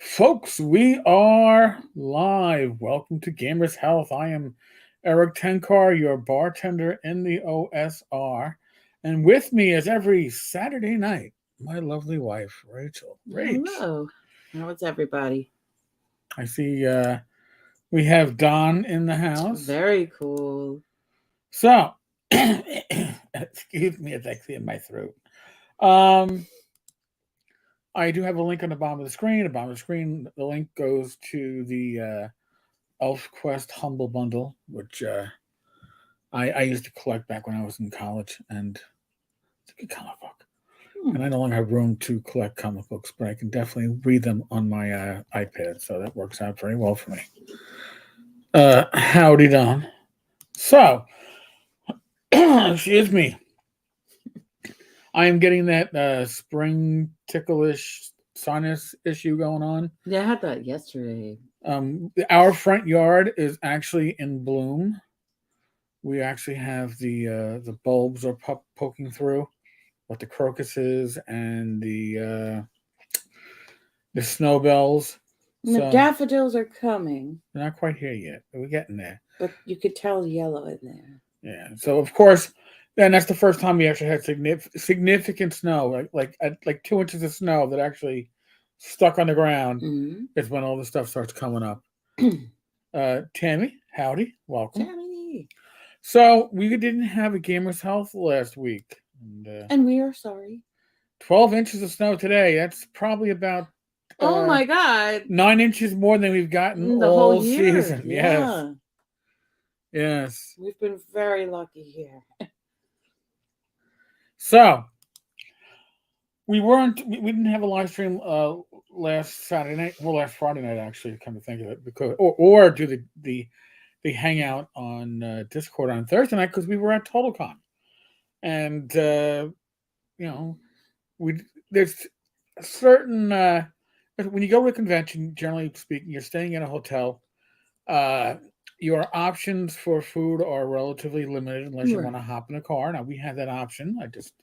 Folks, we are live. Welcome to Gamers Health. I am Rach Tenkar, your bartender in the OSR. And with me, as every Saturday night, my lovely wife, Rachel. Rach, Hello. How is everybody? I see we have Don in the house. Very cool. So, excuse me as I clear my throat. Um, I do have a link on the bottom of the screen. The bottom of the screen, the link goes to the Elf Quest Humble Bundle, which I used to collect back when I was in college, and it's a good comic book. Hmm. And I no longer have room to collect comic books, but I can definitely read them on my iPad, so that works out very well for me. Howdy, Don. So, excuse me. I am getting that spring ticklish sinus issue going on. Yeah, I had that yesterday. Our front yard is actually in bloom. We actually have the bulbs are poking through, with the crocuses and the snowbells. And the So daffodils are coming, they're not quite here yet, but we're getting there. but you could tell yellow in there. Yeah. So of course, then that's the first time we actually had significant snow, like 2 inches of snow that actually stuck on the ground. Mm-hmm. Is when all the stuff starts coming up. Tammy, howdy, welcome. Tammy. So we didn't have a Gamers Health last week. And, And we are sorry. 12 inches of snow today. That's probably about Oh my God. 9 inches more than we've gotten The whole all year. season. Yes. Yeah. Yes. We've been very lucky here. So we didn't have a live stream last Saturday night. Well, last Friday night actually, come to think of it, because or do the hangout on Discord on Thursday night because we were at TotalCon. And you know, we there's a certain when you go to a convention, generally speaking, you're staying in a hotel. Uh, your options for food are relatively limited unless you want to Right. hop in a car. Now we have that option. I just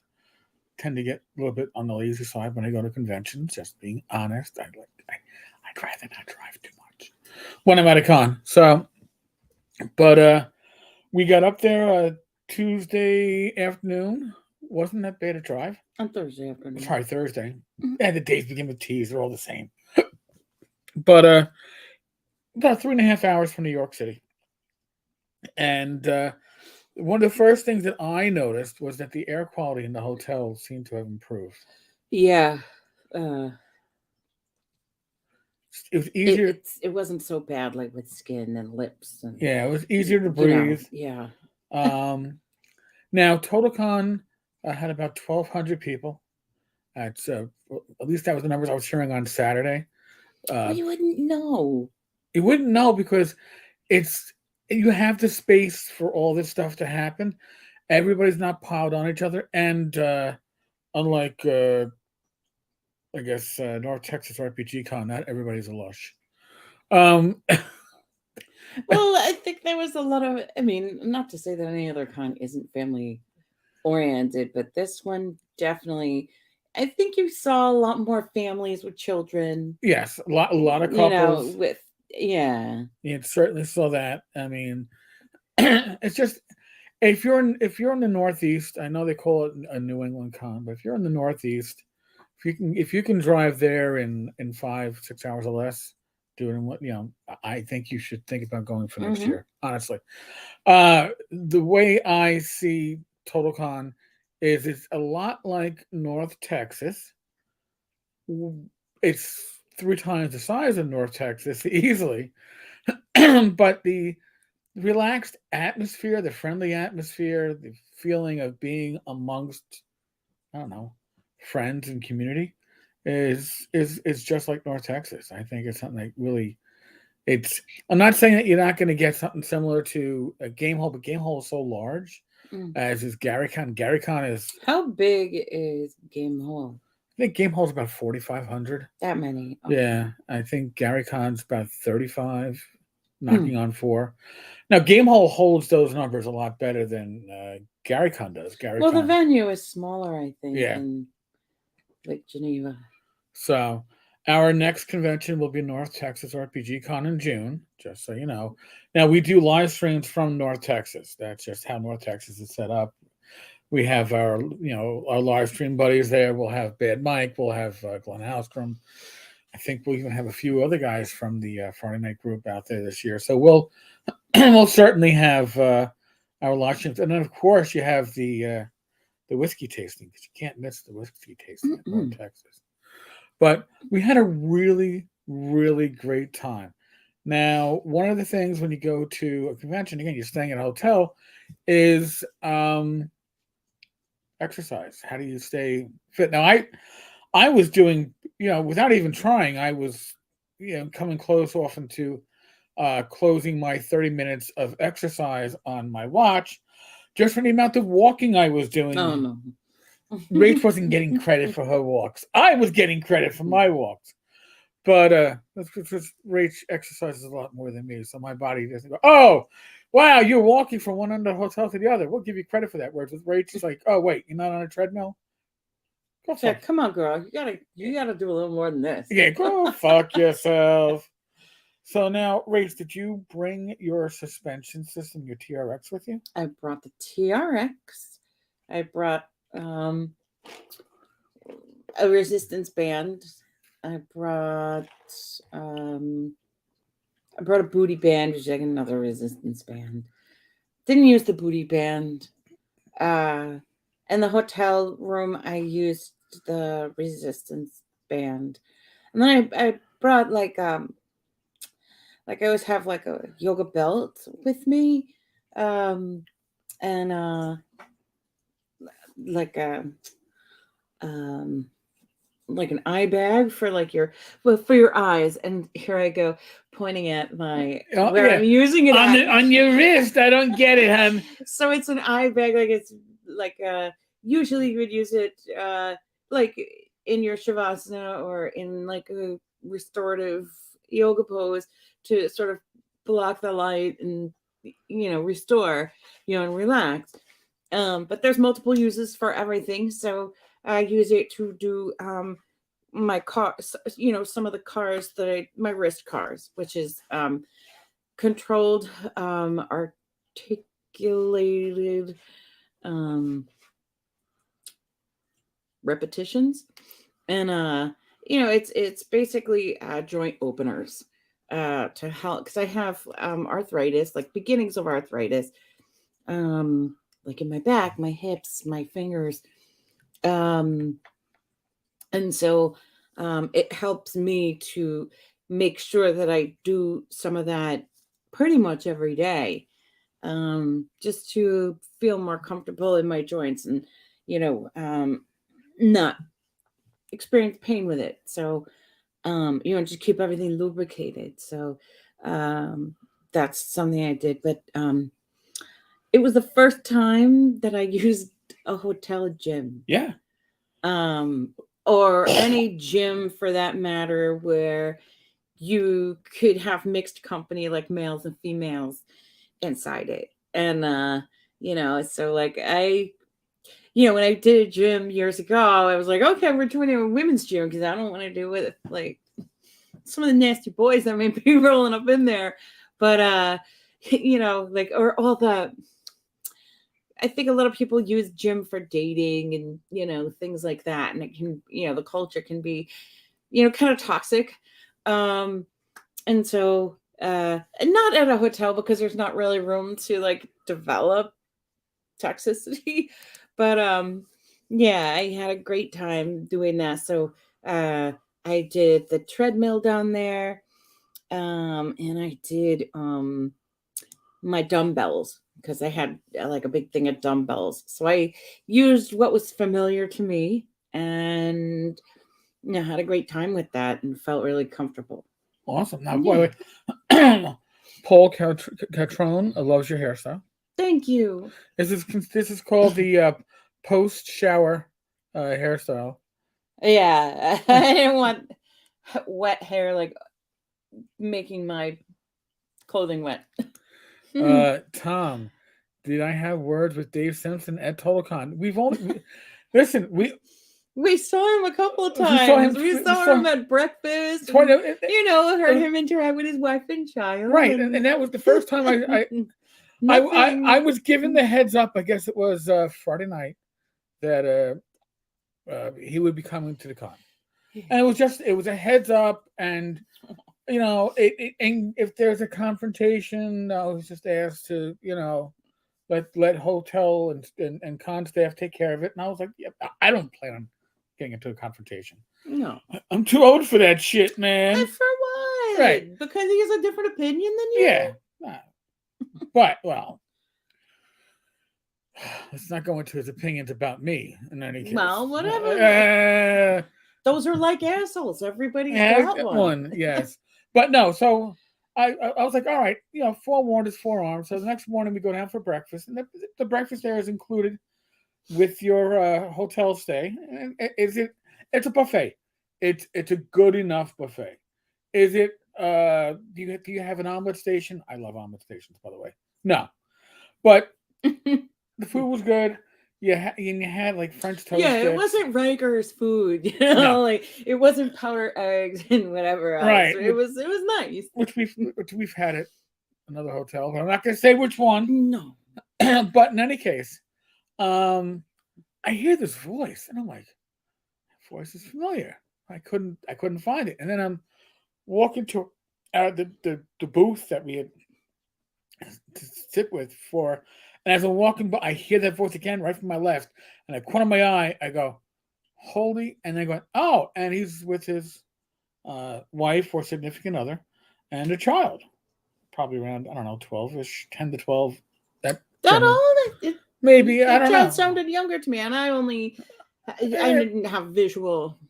tend to get a little bit on the lazy side when I go to conventions. Just being honest, I'd rather not drive too much when I'm at a con. So, but we got up there Tuesday afternoon. Wasn't that bad a drive? On Thursday afternoon. Sorry, Thursday. Mhm. Yeah, the days begin with T's. They're all the same. But about 3.5 hours from New York City. And one of the first things that I noticed was that the air quality in the hotel seemed to have improved. Yeah. Uh, It was easier. it wasn't so bad like with skin and lips and Yeah, it was easier to you know, breathe. yeah. Um, Now, TotalCon had about 1,200 people. That's at least that was the numbers I was hearing on Saturday. Well, Uh, you wouldn't know. you wouldn't know because it's you have the space for all this stuff to happen. Everybody's not piled on each other, and unlike I guess North Texas RPG Con, not everybody's a lush. Um, Well, I think there was a lot of, I mean, not to say that any other con isn't family oriented, but this one definitely, I think you saw a lot more families with children, yes, a lot of you know, couples. with, yeah. You certainly saw that. I mean, it's just if you're in the Northeast, I know they call it a New England con, but if you're in the Northeast, if you can drive there in 5-6 hours or less, doing what I think you should think about going for next Mm-hmm. year. Honestly, the way I see TotalCon is it's a lot like North Texas. It's 3 times the size of North Texas easily, but the relaxed atmosphere, the friendly atmosphere, the feeling of being amongst, I don't know, friends and community is just like North Texas. I think it's something that really it's I'm not saying that you're not going to get something similar to a game hall, but game hall is so large, Mm. as is GaryCon. GaryCon is, How big is Game Hall? I think game hall is about 4,500. That many. Yeah, Okay. I think GaryCon's about 35, Hmm. knocking on 4. Now, Game Hall holds those numbers a lot better than GaryCon does. Well, the GaryCon, venue is smaller, I think, yeah. in like Geneva. So, Our next convention will be North Texas RPG Con in June, just so you know. Now, we do live streams from North Texas. That's just how North Texas is set up. We have our live stream buddies there. We'll have Bad Mike. We'll have Glenn Halstrom. I think we'll even have a few other guys from the Friday night group out there this year. So we'll certainly have our live streams, and then of course you have the whiskey tasting, because you can't miss the whiskey tasting in North Texas. But we had a really, really great time. Now, one of the things when you go to a convention, again, you're staying at a hotel, is exercise. How do you stay fit? Now, I was doing, without even trying, I was, coming close often to closing my 30 minutes of exercise on my watch, just for the amount of walking I was doing. Oh no. Rach wasn't getting credit for her walks. I was getting credit for my walks. But that's because Rach exercises a lot more than me, so my body doesn't go, oh, wow, you're walking from one end of the hotel to the other. We'll give you credit for that. Whereas with Rach, it's like, oh, wait, you're not on a treadmill? Go fuck. Come on, girl. You gotta do a little more than this. Yeah, go fuck yourself. So now, Rach, did you bring your suspension system, your TRX, with you? I brought the TRX. I brought a resistance band. I brought a booty band, which is like another resistance band. Didn't use the booty band. In the hotel room, I used the resistance band, and then I brought like I always have like a yoga belt with me, and like a like an eye bag for like for your eyes. And here I go pointing at my where I'm using it on your wrist. I don't get it, hun. So it's an eye bag, like it's like usually you would use it like in your shavasana or in like a restorative yoga pose to sort of block the light and restore and relax. But there's multiple uses for everything, so I use it to do my car, some of the cars my wrist cars, which is controlled, articulated repetitions, and it's basically joint openers to help, because I have arthritis, like beginnings of arthritis, like in my back, my hips, my fingers. And so it helps me to make sure that I do some of that pretty much every day, just to feel more comfortable in my joints and, not experience pain with it. So, just keep everything lubricated. So that's something I did. But it was the first time that I used a hotel gym. Yeah. Or any gym for that matter, where you could have mixed company, like males and females inside it. And so like when I did a gym years ago, I was like, okay, we're doing a women's gym, because I don't want to do with like some of the nasty boys that may be rolling up in there. But or all the, I think a lot of people use gym for dating and, things like that. And it can, the culture can be, kind of toxic. And so, and not at a hotel, because there's not really room to like develop toxicity. But, yeah, I had a great time doing that. So, I did the treadmill down there. And I did, my dumbbells, because I had like a big thing of dumbbells. So I used what was familiar to me, and had a great time with that and felt really comfortable. Awesome. Now, boy, Paul Catrone loves your hairstyle. Thank you. This is called the post-shower hairstyle. Yeah, I didn't want wet hair like making my clothing wet. Tom, did I have words with Dave Simpson at TotalCon? We've only listen. We saw him a couple of We times. saw him- We we saw saw- him at breakfast. Twice- And, heard was- him interact with his wife and child. right, and that was the first time I was given the heads up. I guess it was Friday night that he would be coming to the con, and it was a heads up, and and if there's a confrontation, I was just asked to let hotel and con staff take care of it, and I was like, yeah, I don't plan on getting into a confrontation. No. I'm too old for that shit, man. And for what? Right. Because he has a different opinion than you? Yeah. But, well, let's not go into his opinions about me in any case. Well, whatever. Those are like assholes. Everybody's got one. Yes. But no, so I was like, all right, forewarned is forearmed. So the next morning we go down for breakfast, and the breakfast there is included with your hotel stay. And it's a buffet. It's a good enough buffet. Is it? Do you have an omelet station? I love omelet stations, by the way. No, but the food was good. You had like French toast. Yeah, sticks. it wasn't Riker's food, like it wasn't powder eggs and whatever else. Right. It was nice. Which we've had at another hotel, but I'm not going to say which one. No. But in any case, I hear this voice, and I'm like, that voice is familiar. I couldn't find it, and then I'm walking to the booth that we had to sit with for. And as I'm walking by, I hear that voice again right from my left. And I corner my eye, I go, holy, and I go, oh, and he's with his wife or significant other and a child. Probably around, I don't know, 12-ish, 10 to 12. That old? Maybe, I don't know. That sounded younger to me, and I didn't have visual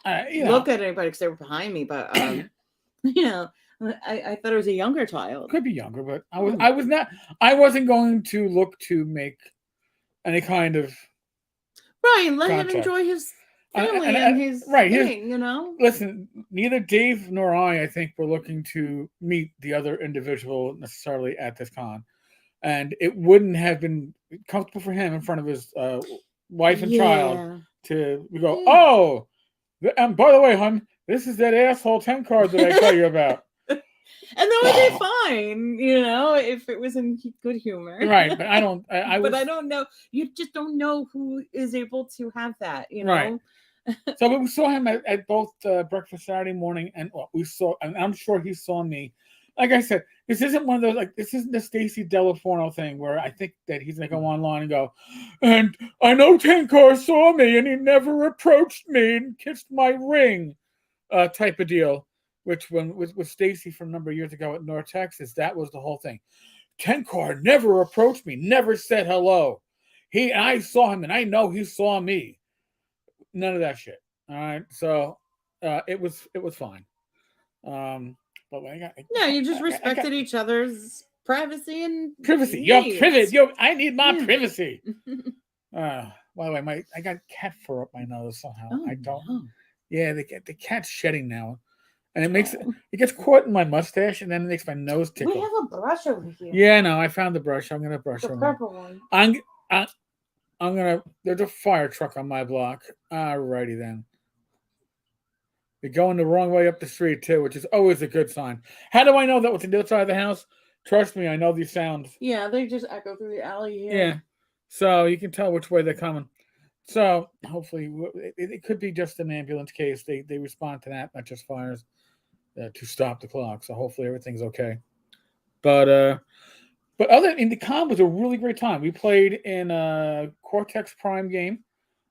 look at anybody because they were behind me, but, I thought it was a younger child. Could be younger, but I wasn't going to look to make any kind of right. Let contact. him enjoy his family and his thing. Listen, neither Dave nor I think, were looking to meet the other individual necessarily at this con, and it wouldn't have been comfortable for him in front of his wife and child to go. Oh, and by the way, hon, this is that asshole Tenkar that I tell you about. And that would be fine, if it was in good humor. Right, but I don't. But I don't know. You just don't know who is able to have that, Right. So we saw him at both breakfast Saturday morning, and I'm sure he saw me. Like I said, this isn't one of those, this isn't the Stacy Delaforno thing where I think that he's going to go online and go, and I know Tenkar saw me and he never approached me and kissed my ring type of deal. Which with Stacy from a number of years ago at North Texas, that was the whole thing. Tenkar never approached me, never said hello. I saw him, and I know he saw me. None of that shit. All right, so it was fine. But you just respected each other's privacy and privacy. Needs. I need my privacy. By the way, I got cat fur up my nose somehow. Oh, I don't. No. Yeah, the cat's shedding now. And it gets caught in my mustache, and then it makes my nose tickle. We have a brush over here. Yeah, no, I found the brush. I'm gonna brush the over. purple one. I'm gonna. There's a fire truck on my block. Alrighty then. You're going the wrong way up the street too, which is always a good sign. How do I know that was on the other side of the house? Trust me, I know these sounds. Yeah, they just echo through the alley here. Yeah, so you can tell which way they're coming. So hopefully, it could be just an ambulance case. They respond to that, not just fires. To stop the clock, so hopefully everything's okay. But the con was a really great time. We played in a Cortex Prime game,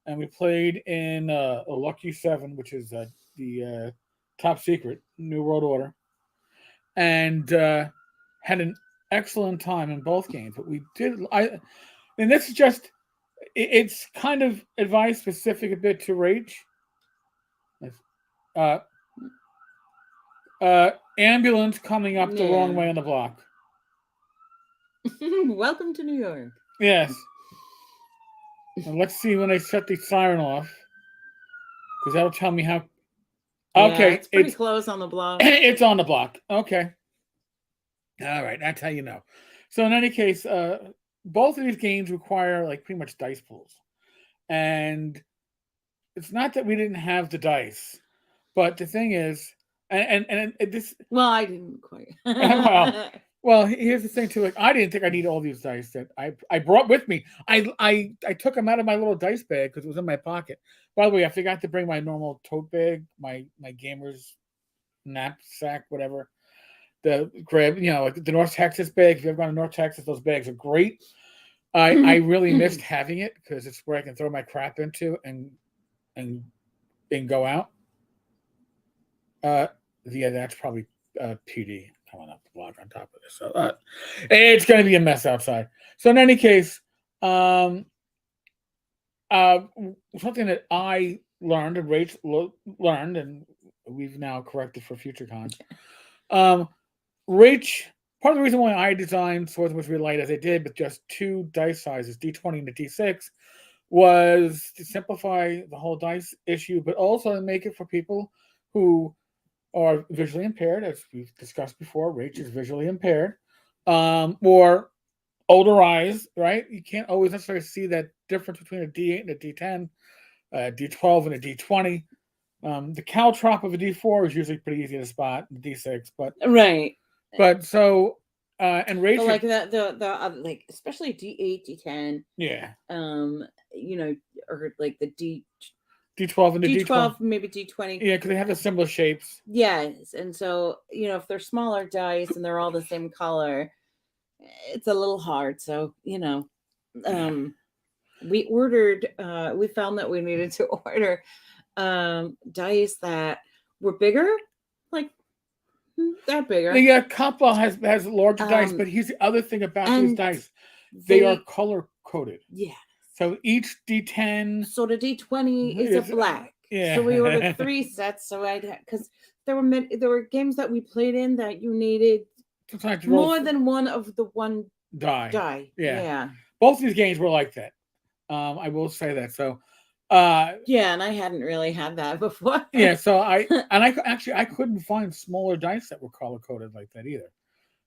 and we played in a Lucky 7, which is the top secret New World Order, and had an excellent time in both games. But we did, and this is just, it's kind of advice specific a bit to Rach. Ambulance coming up the wrong way on the block. Welcome to New York. Yes. And let's see when I set the siren off, because that'll tell me how. Okay, it's pretty close on the block. It's on the block. Okay. All right, that's how you know. So in any case, both of these games require pretty much dice pools, and it's not that we didn't have the dice, but the thing is, and this Well, I didn't quite. well, well, here's the thing too. Like, I didn't think I need all these dice that I brought with me. I took them out of my little dice bag because it was in my pocket. By the way, I forgot to bring my normal tote bag, my gamer's knapsack, whatever. The grab, like the North Texas bag. If you've ever gone to North Texas, those bags are great. I really missed having it because it's where I can throw my crap into and go out. Yeah, that's probably PD coming up the block on top of this. So it's going to be a mess outside. So in any case, um, something that I learned and Rach learned, and we've now corrected for future cons. Rach, part of the reason why I designed Swords and Wizardry Light as I did, with just 2 dice sizes, D20 and a D6, was to simplify the whole dice issue, but also to make it for people who are visually impaired, as we've discussed before. Rach is visually impaired, or older eyes, right? You can't always necessarily see that difference between a D8 and a D10, a D12 and a D20. The caltrop of a D4 is usually pretty easy to spot, D6, right. but so and Rach, but like the like especially D8, D10, yeah, or like the D12 and the D12, maybe D20. Yeah, because they have the similar shapes. Yes, and so if they're smaller dice and they're all the same color, it's a little hard. So we ordered. We found that we needed to order dice that were bigger, like that bigger. Yeah, Kappa has larger dice, but here's the other thing about these dice: they are color coded. Yeah. So each D10. So the D20 is a black. Yeah. So we ordered 3 sets. So because there were games that we played in that you needed more than one of the one die. Yeah. Both these games were like that. I will say that. So. Yeah, and I hadn't really had that before. Yeah, so I couldn't find smaller dice that were color coded like that either.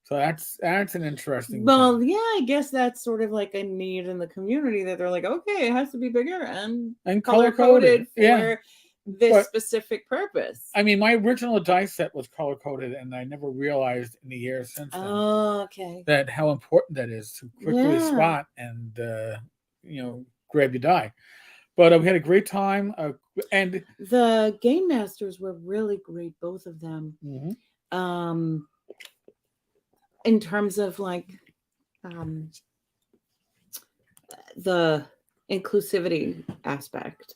So that's an interesting. Well, thing. Yeah, I guess that's sort of like a need in the community that they're like, okay, it has to be bigger and color coded for this specific purpose. I mean, my original dice set was color coded, and I never realized in the years since then that how important that is to quickly spot and grab your die. But we had a great time, and the game masters were really great, both of them. Mm-hmm. In terms of like the inclusivity aspect,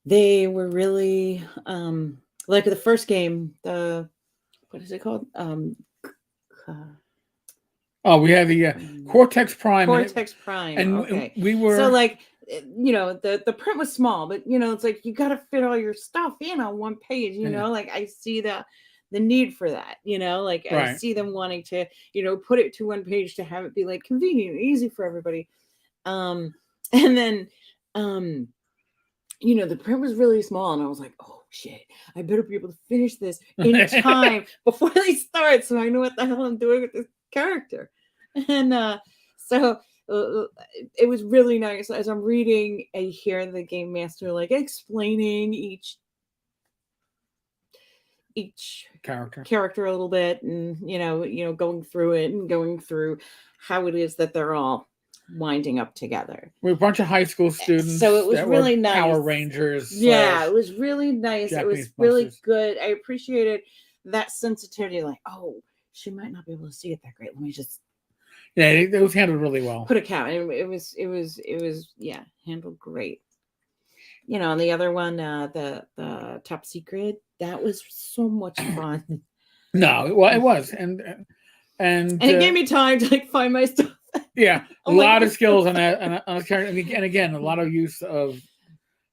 they were really like the first game. What is it called? We had the Cortex Prime. Prime. And okay. we were... So, like, the print was small, but, it's like you got to fit all your stuff in on one page, Like, I see the need for that, Like, right. I see them wanting to, put it to one page to have it be, like, convenient and easy for everybody. And then, the print was really small, and I was like, oh, shit, I better be able to finish this in time before they start so I know what the hell I'm doing with this character. And so it was really nice. As I'm reading, I hear the game master like explaining each character a little bit, and going through it and going through how it is that they're all winding up together. We're a bunch of high school students, so it was really nice. Power Rangers. Yeah, it was really nice. Japanese it was really good. I appreciated that sensitivity. Like, oh, she might not be able to see it that great. Let me just. Yeah, it was handled really well. Put a cap. It was handled great. And the other one, the Top Secret, that was so much fun. No, it was, and it gave me time to like find my stuff. Yeah, a lot of skills on that, on a character, and again, a lot of use of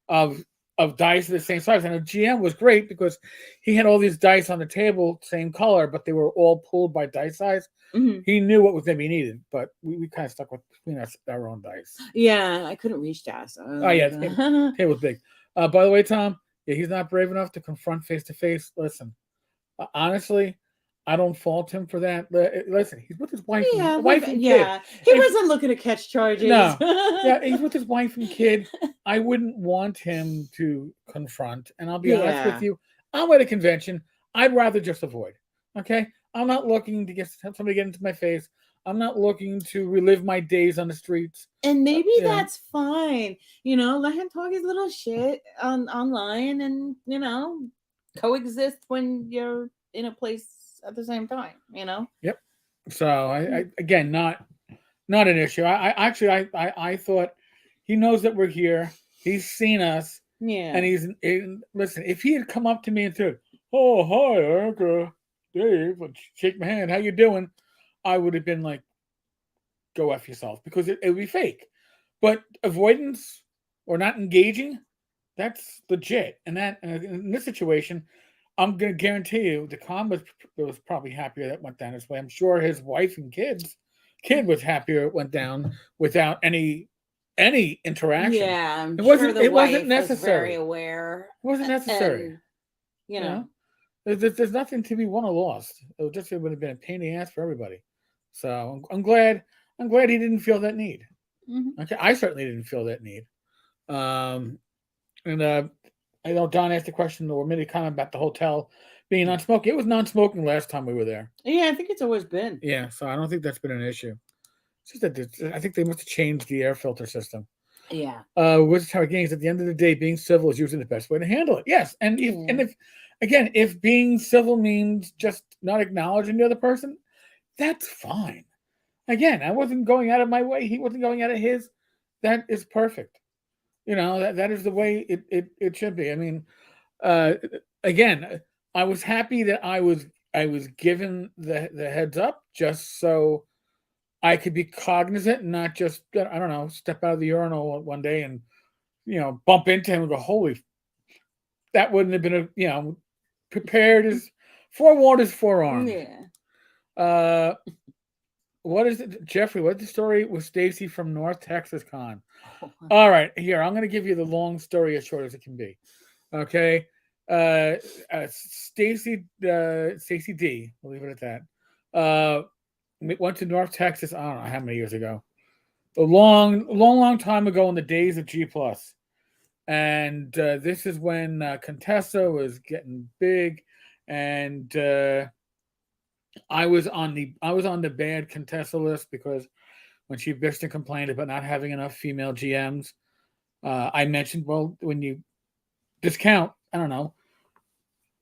dice of the same size. And the GM was great because he had all these dice on the table, same color, but they were all pulled by dice size. Mm-hmm. He knew what was going to be needed, but we kind of stuck with between our own dice. Yeah, I couldn't reach that. So the table was big. By the way, Tom, he's not brave enough to confront face to face. Listen, honestly, I don't fault him for that. Listen, he's with his Yeah, wife and kid. yeah. He If wasn't looking to catch charges. no, yeah, he's with his wife and kid. I wouldn't want him to confront. And I'll be honest with Yeah. you, I'm at a convention. I'd rather just avoid. Okay, I'm not looking to get somebody get into my face. I'm not looking to relive my days on the streets. And maybe You know, that's fine. Let him talk his little shit online and, coexist when you're in a place at the same time. yep. So I again not an issue. I actually I thought he knows that we're here. He's seen us, Yeah. and listen. If he had come up to me and said, "Oh hi, Erica, Dave," and shake my hand, how you doing? I would have been like, "Go f yourself," because it would be fake. But avoidance or not engaging, that's legit. And that in this situation, I'm going to guarantee you, the con was probably happier that went down this way. I'm sure his wife and kid was happier it went down without any interaction. Yeah, I'm It sure wasn't. the It wasn't wife was very necessary. It aware. wasn't necessary. And, you You know, know, there's nothing to be won or lost. It would have been a pain in the ass for everybody. So I'm glad. I'm glad he didn't feel that need. mhm. Okay, I certainly didn't feel that need. Um, and I know Don asked a question or made a comment about the hotel being non-smoking. It was non-smoking last time we were there. Yeah, I think it's always been. Yeah, so I don't think that's been an issue. It's just that I think they must have changed the air filter system. Yeah. Wizards Tower Games. At the end of the day, being civil is usually the best way to handle it. Yes, and if again, if being civil means just not acknowledging the other person, that's fine. Again, I wasn't going out of my way. He wasn't going out of his. That is perfect. That is the way it should be. I mean, uh, again, I was happy that I was given the heads up just so I could be cognizant and not just I don't know step out of the urinal one day and bump into him and go holy that wouldn't have been prepared as forewarned as forearmed. Yeah. Uh, what is it, Jeffrey? What's the story with Stacy from North Texas Con? All right, here I'm going to give you the long story as short as it can be. Okay, Stacy D. We'll leave it at that. Went to North Texas. I don't know how many years ago. A long time ago in the days of G Plus, and this is when Contessa was getting big, and I was on the bad Contessa list because when she bitched and complained about not having enough female GMs, I mentioned, well, when you discount, I don't know,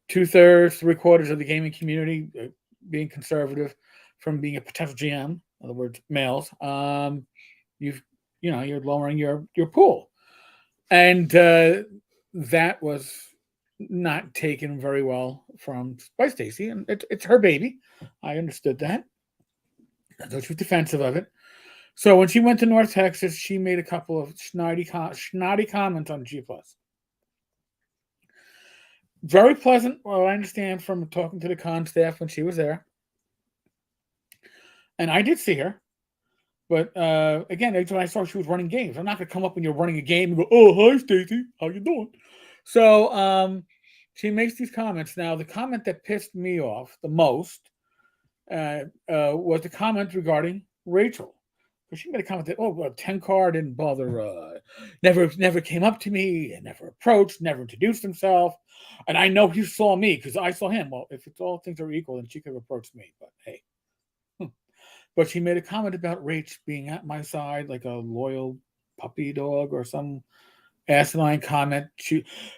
2/3, 3/4 of the gaming community being conservative from being a potential GM, in other words, males, you've you're lowering your pool, and that was not taken very well by Stacy, and it's her baby. I understood that. So she was defensive of it. So when she went to North Texas, she made a couple of snotty comments on G Plus. Very pleasant. Well, I understand from talking to the con staff when she was there, and I did see her. But again, when I saw she was running games, I'm not gonna come up when you're running a game and go, "Oh, hi, Stacy, how you doing?" So she makes these comments. Now, the comment that pissed me off the most was the comment regarding Rachel. Because she made a comment that, oh, well, Tenkar didn't bother, never came up to me, and never approached, never introduced himself. And I know he saw me because I saw him. Well, if it's all things are equal, then she could have approached me. But hey. But she made a comment about Rach being at my side like a loyal puppy dog or some asinine comment.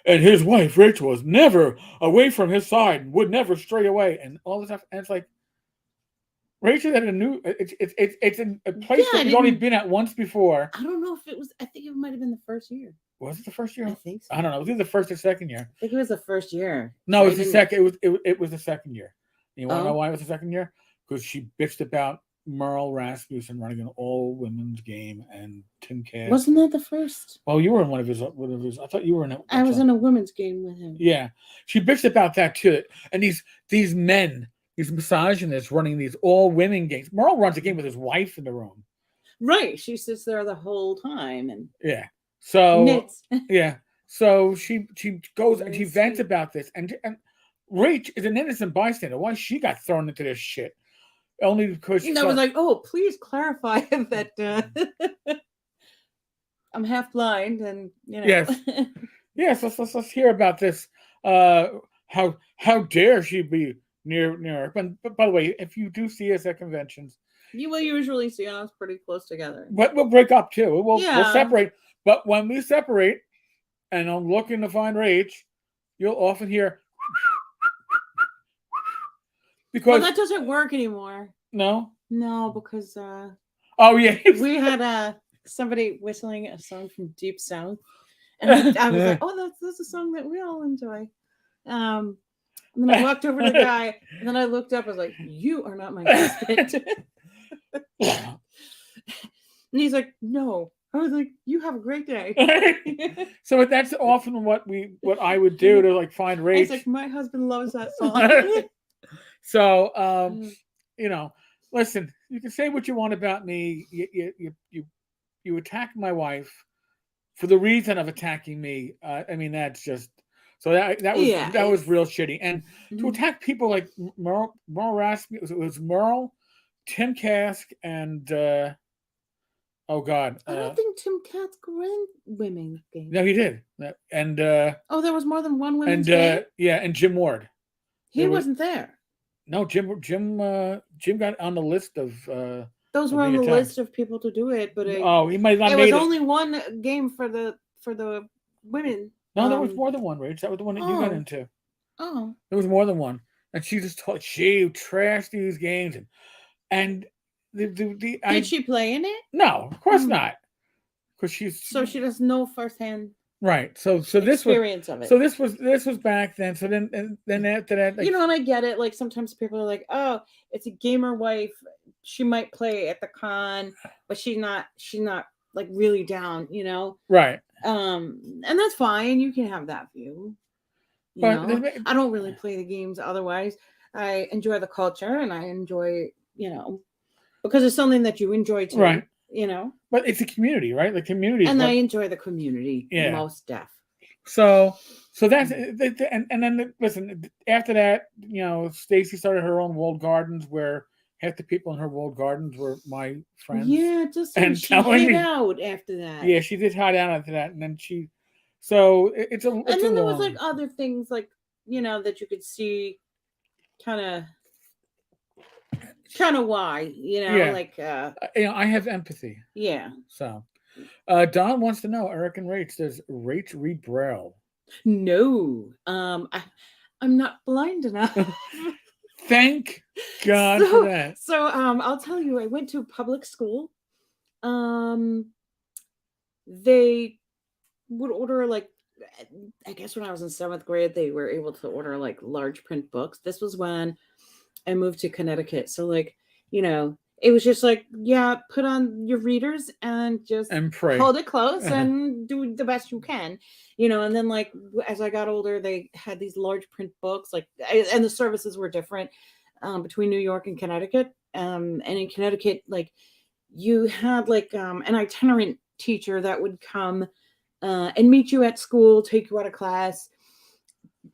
And his wife, Rachel, was never away from his side and would never stray away and all this stuff. And it's like, Rachel had it's in a place Yeah, that we'd only been at once before. I don't know if it was. I think it might have been the first year. Was it the first year? I think so. I don't know. It was either the first or second year. I think it was the first year. No, it was the second. It was the second year. You want to know Oh. why it was the second year? Because she bitched about Merle Rasmussen running an all women's game and Tim Cass. Wasn't that the first? Well, you were in one of his. I thought you were in it. I was in a women's game with him. Yeah, she bitched about that too. And these men, these misogynists running these all women games. Merle runs a game with his wife in the room. Right, she sits there the whole time and Yeah. So knits. yeah. So she goes and she Very vents sweet. about this and Rach is an innocent bystander. Why she got thrown into this shit? Only because she I was like, oh, please clarify that I'm half blind, and yes, yes. Let's hear about this. How dare she be near her? But by the way, if you do see us at conventions, you will usually see us pretty close together. but we'll break up too. We'll Yeah. separate. But when we separate, and I'm looking to find Rach, you'll often hear because Well, that doesn't work anymore. no, because oh yeah, we had somebody whistling a song from Deep South, and I was like, oh, that's a song that we all enjoy. And then I walked over to the guy, and then I looked up. I was like, you are not my husband. And he's like, no. I was like, you have a great day. So that's often what I would do to like find Rach. He's like, my husband loves that song. So listen, you can say what you want about me. You attack my wife for the reason of attacking me. I mean, that's just so that was real shitty. And to attack people like Merle Rasmussen, it was Merle, Tim Kask, and oh God, I don't think Tim Kask ran women's game. No, he did. And there was more than one women's game. Yeah, and Jim Ward. He wasn't there. No, Jim got on the list of. Those were on the list of people to do it, but he might not. It was only one game for the women. No, there was more than one, Rach. That was the one that you got into. Oh, there was more than one, and she just she trashed these games, and did she play in it? No, of course not, because she doesn't know firsthand. Right. So this experience of it. So this was back then. So then after that, like, and I get it. Like sometimes people are like, "Oh, it's a gamer wife. She might play at the con, but she's not like really down." Right. And that's fine. You can have that view. I don't really play the games otherwise. I enjoy the culture, and I enjoy because it's something that you enjoy too. Right. But it's a community, right? The community, and I enjoy the community. Yeah. Most deaf. So that's and then listen. After that, Stacy started her own walled gardens, where half the people in her walled gardens were my friends. Yeah, and she hid out after that. Yeah, she did hide out after that, and then she. So it's a. It's and then there was like other things like that you could see, kind of why like I have empathy. Yeah. So Don wants to know, Eric and Rach, does Rach read Braille? No. I'm not blind enough. Thank God for that. So I'll tell you, I went to public school. They would order like, I guess when I was in 7th grade, they were able to order like large print books. This was when I moved to Connecticut. So like, it was just like, yeah, put on your readers and pray. Hold it close and do the best you can, and then like, as I got older, they had these large print books, like, and the services were different between New York and Connecticut. And in Connecticut, like you had like an itinerant teacher that would come and meet you at school, take you out of class.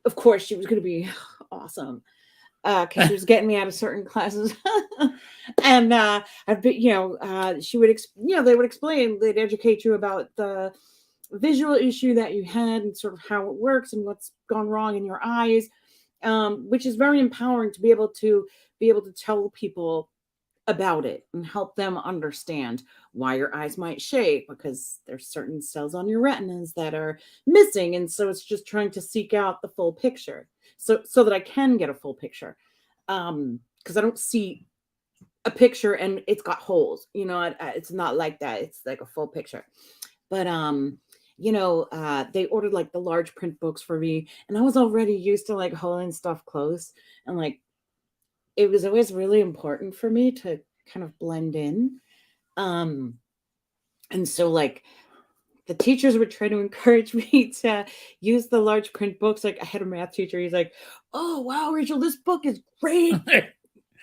Of course, she was going to be awesome because she was getting me out of certain classes. And she would, they would explain, they'd educate you about the visual issue that you had and sort of how it works and what's gone wrong in your eyes, which is very empowering to be able to tell people about it and help them understand why your eyes might shake, because there's certain cells on your retinas that are missing. And so it's just trying to seek out the full picture so that I can get a full picture. Because I don't see a picture and it's got holes, it's not like that. It's like a full picture. But, they ordered like the large print books for me, and I was already used to like holding stuff close, and like, it was always really important for me to kind of blend in. And so like the teachers would try to encourage me to use the large print books. Like I had a math teacher. He's like, "Oh, wow, Rachel, this book is great."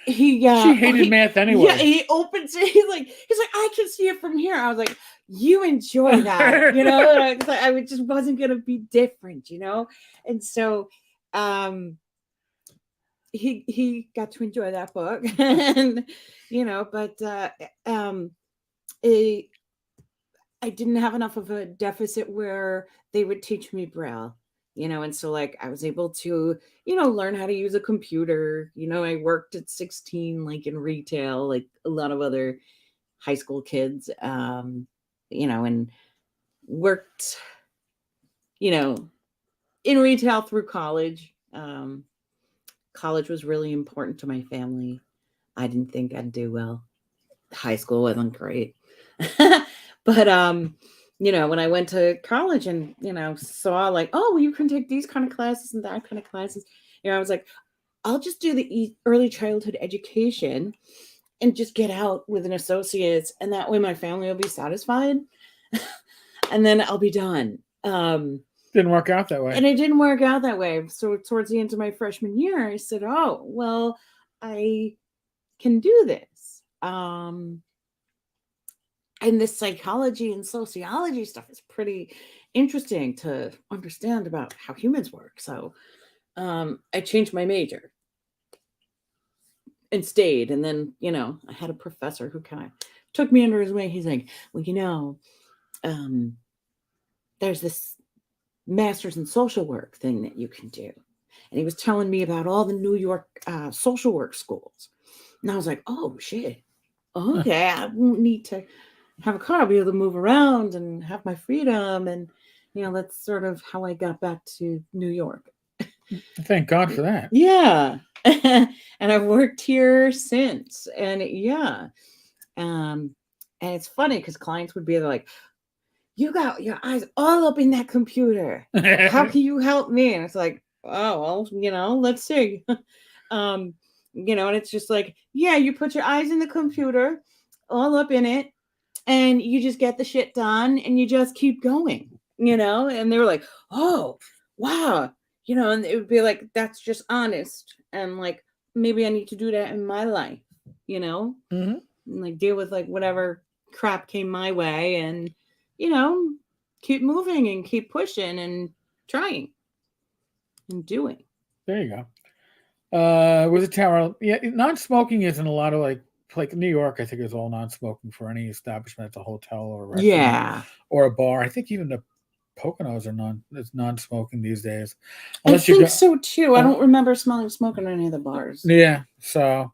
She hated math anyway. Yeah, he opens it. He's like, "I can see it from here." I was like, "You enjoy that," I just wasn't going to be different, And so, he got to enjoy that book, and but a, I didn't have enough of a deficit where they would teach me Braille, and so like I was able to, learn how to use a computer. I worked at 16, like in retail, like a lot of other high school kids, and worked, in retail through college. College was really important to my family. I didn't think I'd do well. High school wasn't great. But when I went to college and saw like, oh, well, you can take these kind of classes and that kind of classes, I was like, I'll just do the early childhood education and just get out with an associate's, and that way my family will be satisfied, and then I'll be done. Didn't work out that way. And it didn't work out that way. So towards the end of my freshman year, I said, oh, well, I can do this. And this psychology and sociology stuff is pretty interesting to understand about how humans work. So I changed my major and stayed. And then, I had a professor who kind of took me under his wing. He's like, well, there's this master's in social work thing that you can do. And he was telling me about all the New York social work schools. And I was like, oh, shit. Okay, I won't need to have a car. I'll be able to move around and have my freedom. And, that's sort of how I got back to New York. Thank God for that. Yeah. And I've worked here since. And yeah. And it's funny because clients would be like, you got your eyes all up in that computer. How can you help me? And it's like, oh, well, let's see. And it's just like, yeah, you put your eyes in the computer, all up in it, and you just get the shit done and you just keep going, and they were like, oh, wow. And it would be like, that's just honest. And like, maybe I need to do that in my life, Mm-hmm. and like deal with like whatever crap came my way and, keep moving and keep pushing and trying and doing. There you go. With a tower, yeah, non-smoking isn't a lot of like New York. I think is all non-smoking for any establishment. It's a hotel or a restaurant or a bar. I think even the Poconos are non-smoking these days. Unless I think so too. I don't remember smelling smoke in any of the bars. Yeah. So,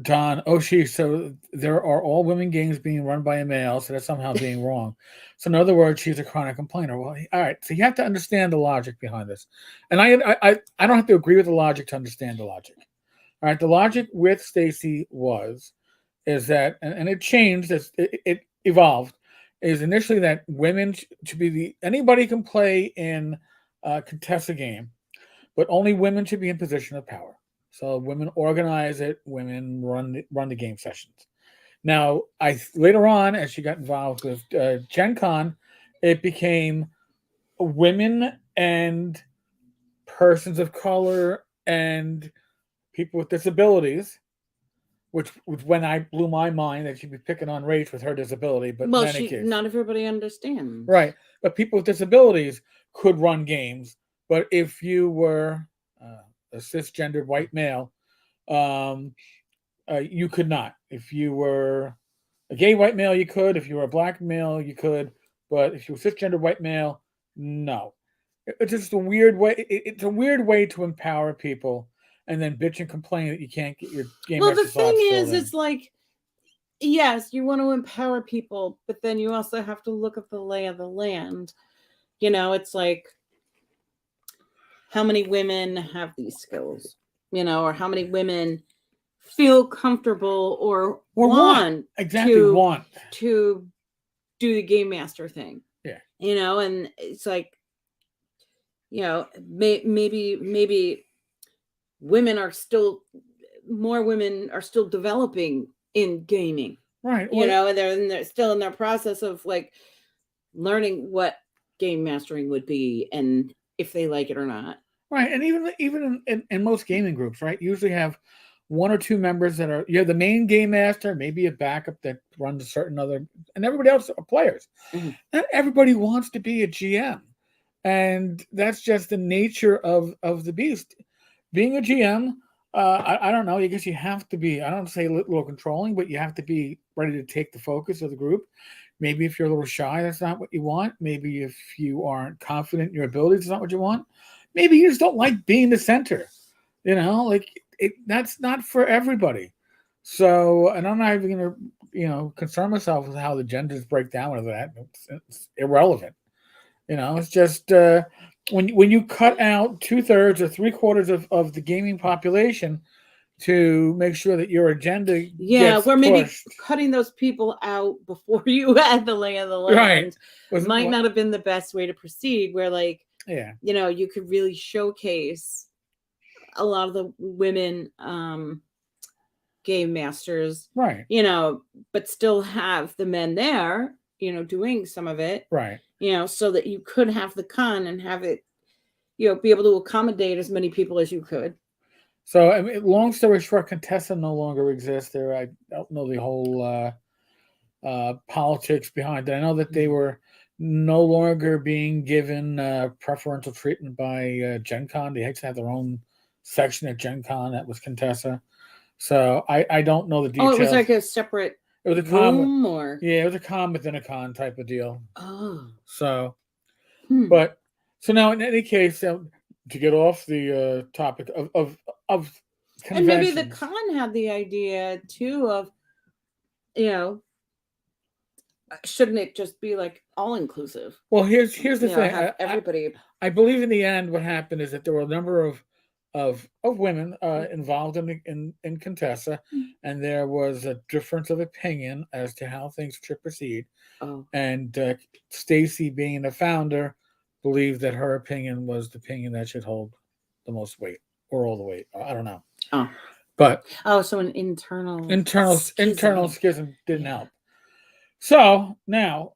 Don, so there are all women games being run by a male, so that's somehow being wrong. So in other words, she's a chronic complainer. Well, all right. So you have to understand the logic behind this, and I don't have to agree with the logic to understand the logic. All right. The logic with Stacy is that, and it changed as it evolved. Is initially that women should be anybody can play in contest a game, but only women should be in position of power. So women organize it, women run the game sessions. Now, later on, as she got involved with Gen Con, it became women and persons of color and people with disabilities, which when I blew my mind that she'd be picking on Rach with her disability, but well, not everybody understands. Right, but people with disabilities could run games, but if you were a cisgendered white male, you could not. If you were a gay white male, you could. If you were a black male, you could. But if you were cisgendered white male, no. It's just a weird way. It's a weird way to empower people, and then bitch and complain that you can't get your game. Well, the thing is, it's like, yes, you want to empower people, but then you also have to look at the lay of the land. It's like, how many women have these skills, or how many women feel comfortable or want to do the game master thing. Yeah. And it's like, maybe more women are still developing in gaming. Right. And they're still in their process of like learning what game mastering would be and if they like it or not. Right. And even in most gaming groups, right, you usually have one or two members that are, you have the main game master, maybe a backup that runs a certain other, and everybody else are players. Mm-hmm. Not everybody wants to be a GM. and that's just the nature of the beast. Being a GM, I don't know. I guess you have to be. I don't say a little controlling, but you have to be ready to take the focus of the group. Maybe if you're a little shy, that's not what you want. Maybe if you aren't confident in your abilities, it's not what you want. Maybe you just don't like being the center. Like that's not for everybody. So, and I'm not even going to, concern myself with how the genders break down with that. It's irrelevant. It's just when you cut out 2/3 or 3/4 of the gaming population to make sure that your agenda gets where maybe pushed. cutting those people out before you had the lay of the land might not have been the best way to proceed. Where you could really showcase a lot of the women game masters, right? But still have the men there, doing some of it, right? So that you could have the con and have it, be able to accommodate as many people as you could. So, I mean, long story short, Contessa no longer exists there. I don't know the whole politics behind it. I know that they were no longer being given preferential treatment by Gen Con. They had to have their own section at Gen Con that was Contessa. So I don't know the details. Oh, it was like a separate room, or it was a con within a con type of deal. Oh, so but so now in any case, to get off the topic of and maybe the con had the idea too of, shouldn't it just be like all inclusive? Well, here's the thing. Have everybody. I believe in the end, what happened is that there were a number of women involved in Contessa, and there was a difference of opinion as to how things should proceed. Oh. And Stacy, being the founder, believed that her opinion was the opinion that should hold the most weight, or all the weight. I don't know. Oh. But so an internal schism didn't help. So now,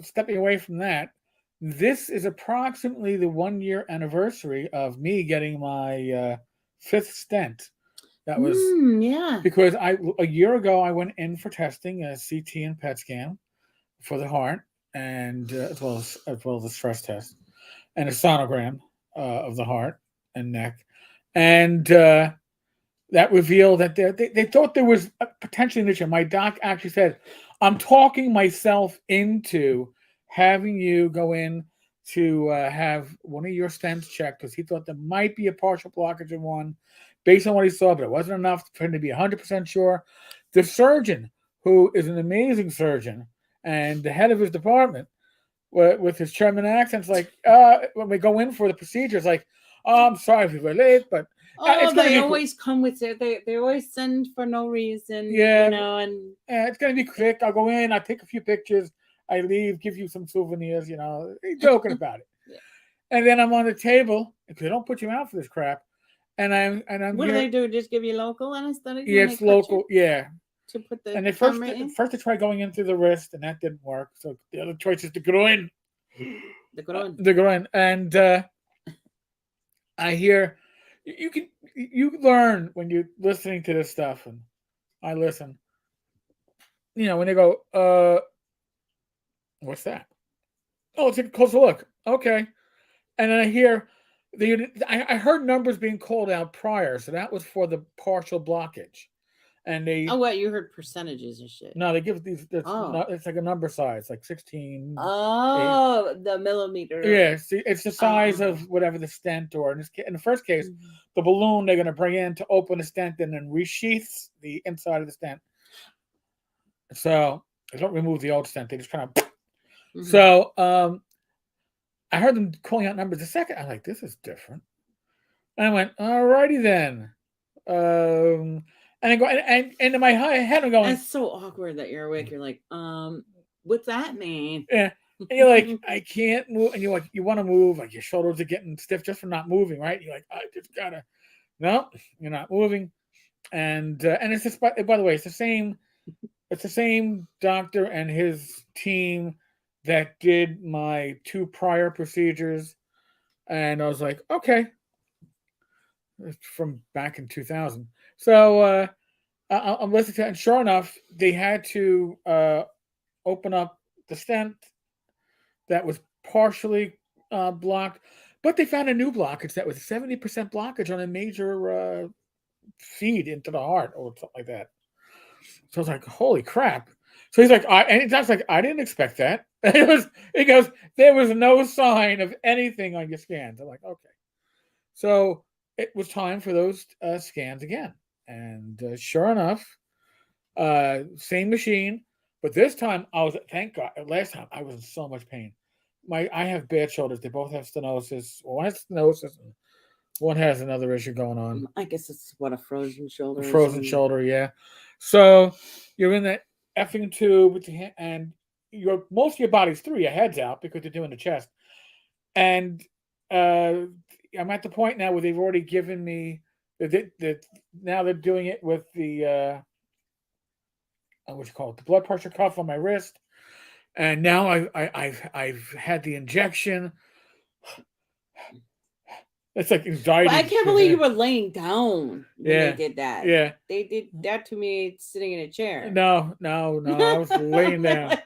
stepping away from that, this is approximately the 1-year anniversary of me getting my 5th stent. That was because a year ago I went in for testing a CT and PET scan for the heart, and as well as the stress test, and a sonogram of the heart and neck, and that revealed that they thought there was potentially an issue. My doc actually said, "I'm talking myself into having you go in to have one of your stents checked," because he thought there might be a partial blockage in one based on what he saw, but it wasn't enough for him to be 100% sure. The surgeon, who is an amazing surgeon and the head of his department, with his German accent, like, when we go in for the procedure, it's like, "Oh, I'm sorry if we were late, but..." They always come with it. They always send for no reason. And it's gonna be quick. I'll go in, I take a few pictures, I leave, give you some souvenirs. Joking about it. Yeah. And then I'm on the table because they don't put you out for this crap. And I'm. What do they do? Just give you local anesthetic? Yeah, it's local. Yeah. To put the. And they first they tried going in through the wrist, and that didn't work. So the other choice is the groin. The groin. The groin, and I hear. You learn when you're listening to this stuff, and I listen. When they go, what's that? Oh, take a closer look. Okay. And then I hear I heard numbers being called out prior, so that was for the partial blockage. And they. Oh, what, you heard percentages and shit? No, they give these. It's like a number size, like 16. Oh, 8. The millimeter. Yeah, it's the size of whatever the stent, or in the first case, the balloon they're going to bring in to open the stent and then resheath the inside of the stent. So they don't remove the old stent; they just kind of. Mm-hmm. So I heard them calling out numbers. The second, I'm like, "This is different," and I went, "Alrighty then." And I go, and in my head, I'm going. It's so awkward that you're awake. You're like, what's that mean? Yeah. And you're like, I can't move. And you're like, you want to move. Like, your shoulders are getting stiff just from not moving, right? You're like, I just gotta. No, you're not moving. And it's just, by the way, it's the same doctor and his team that did my 2 prior procedures. And I was like, okay. It's from back in 2000. So I'm listening to it, and sure enough, they had to open up the stent that was partially blocked, but they found a new blockage that was 70% blockage on a major feed into the heart or something like that. So I was like, holy crap. So he's like, and that's like, I didn't expect that. He goes, there was no sign of anything on your scans. I'm like, okay. So it was time for those scans again. And sure enough, same machine, but this time I was, thank God, last time I was in so much pain. I have bad shoulders. They both have stenosis. One has stenosis and one has another issue going on. I guess it's what a frozen shoulder. Frozen shoulder, yeah. So you're in that effing tube with your hand, and most of your body's through. Your head's out because they're doing the chest. And I'm at the point now where they've already given me now they're doing it with the what you call it, the blood pressure cuff on my wrist. And now I've had the injection. It's like anxiety. Well, I can't believe you were laying down when Yeah. they did that. Yeah. They did that to me sitting in a chair. No. I was laying down.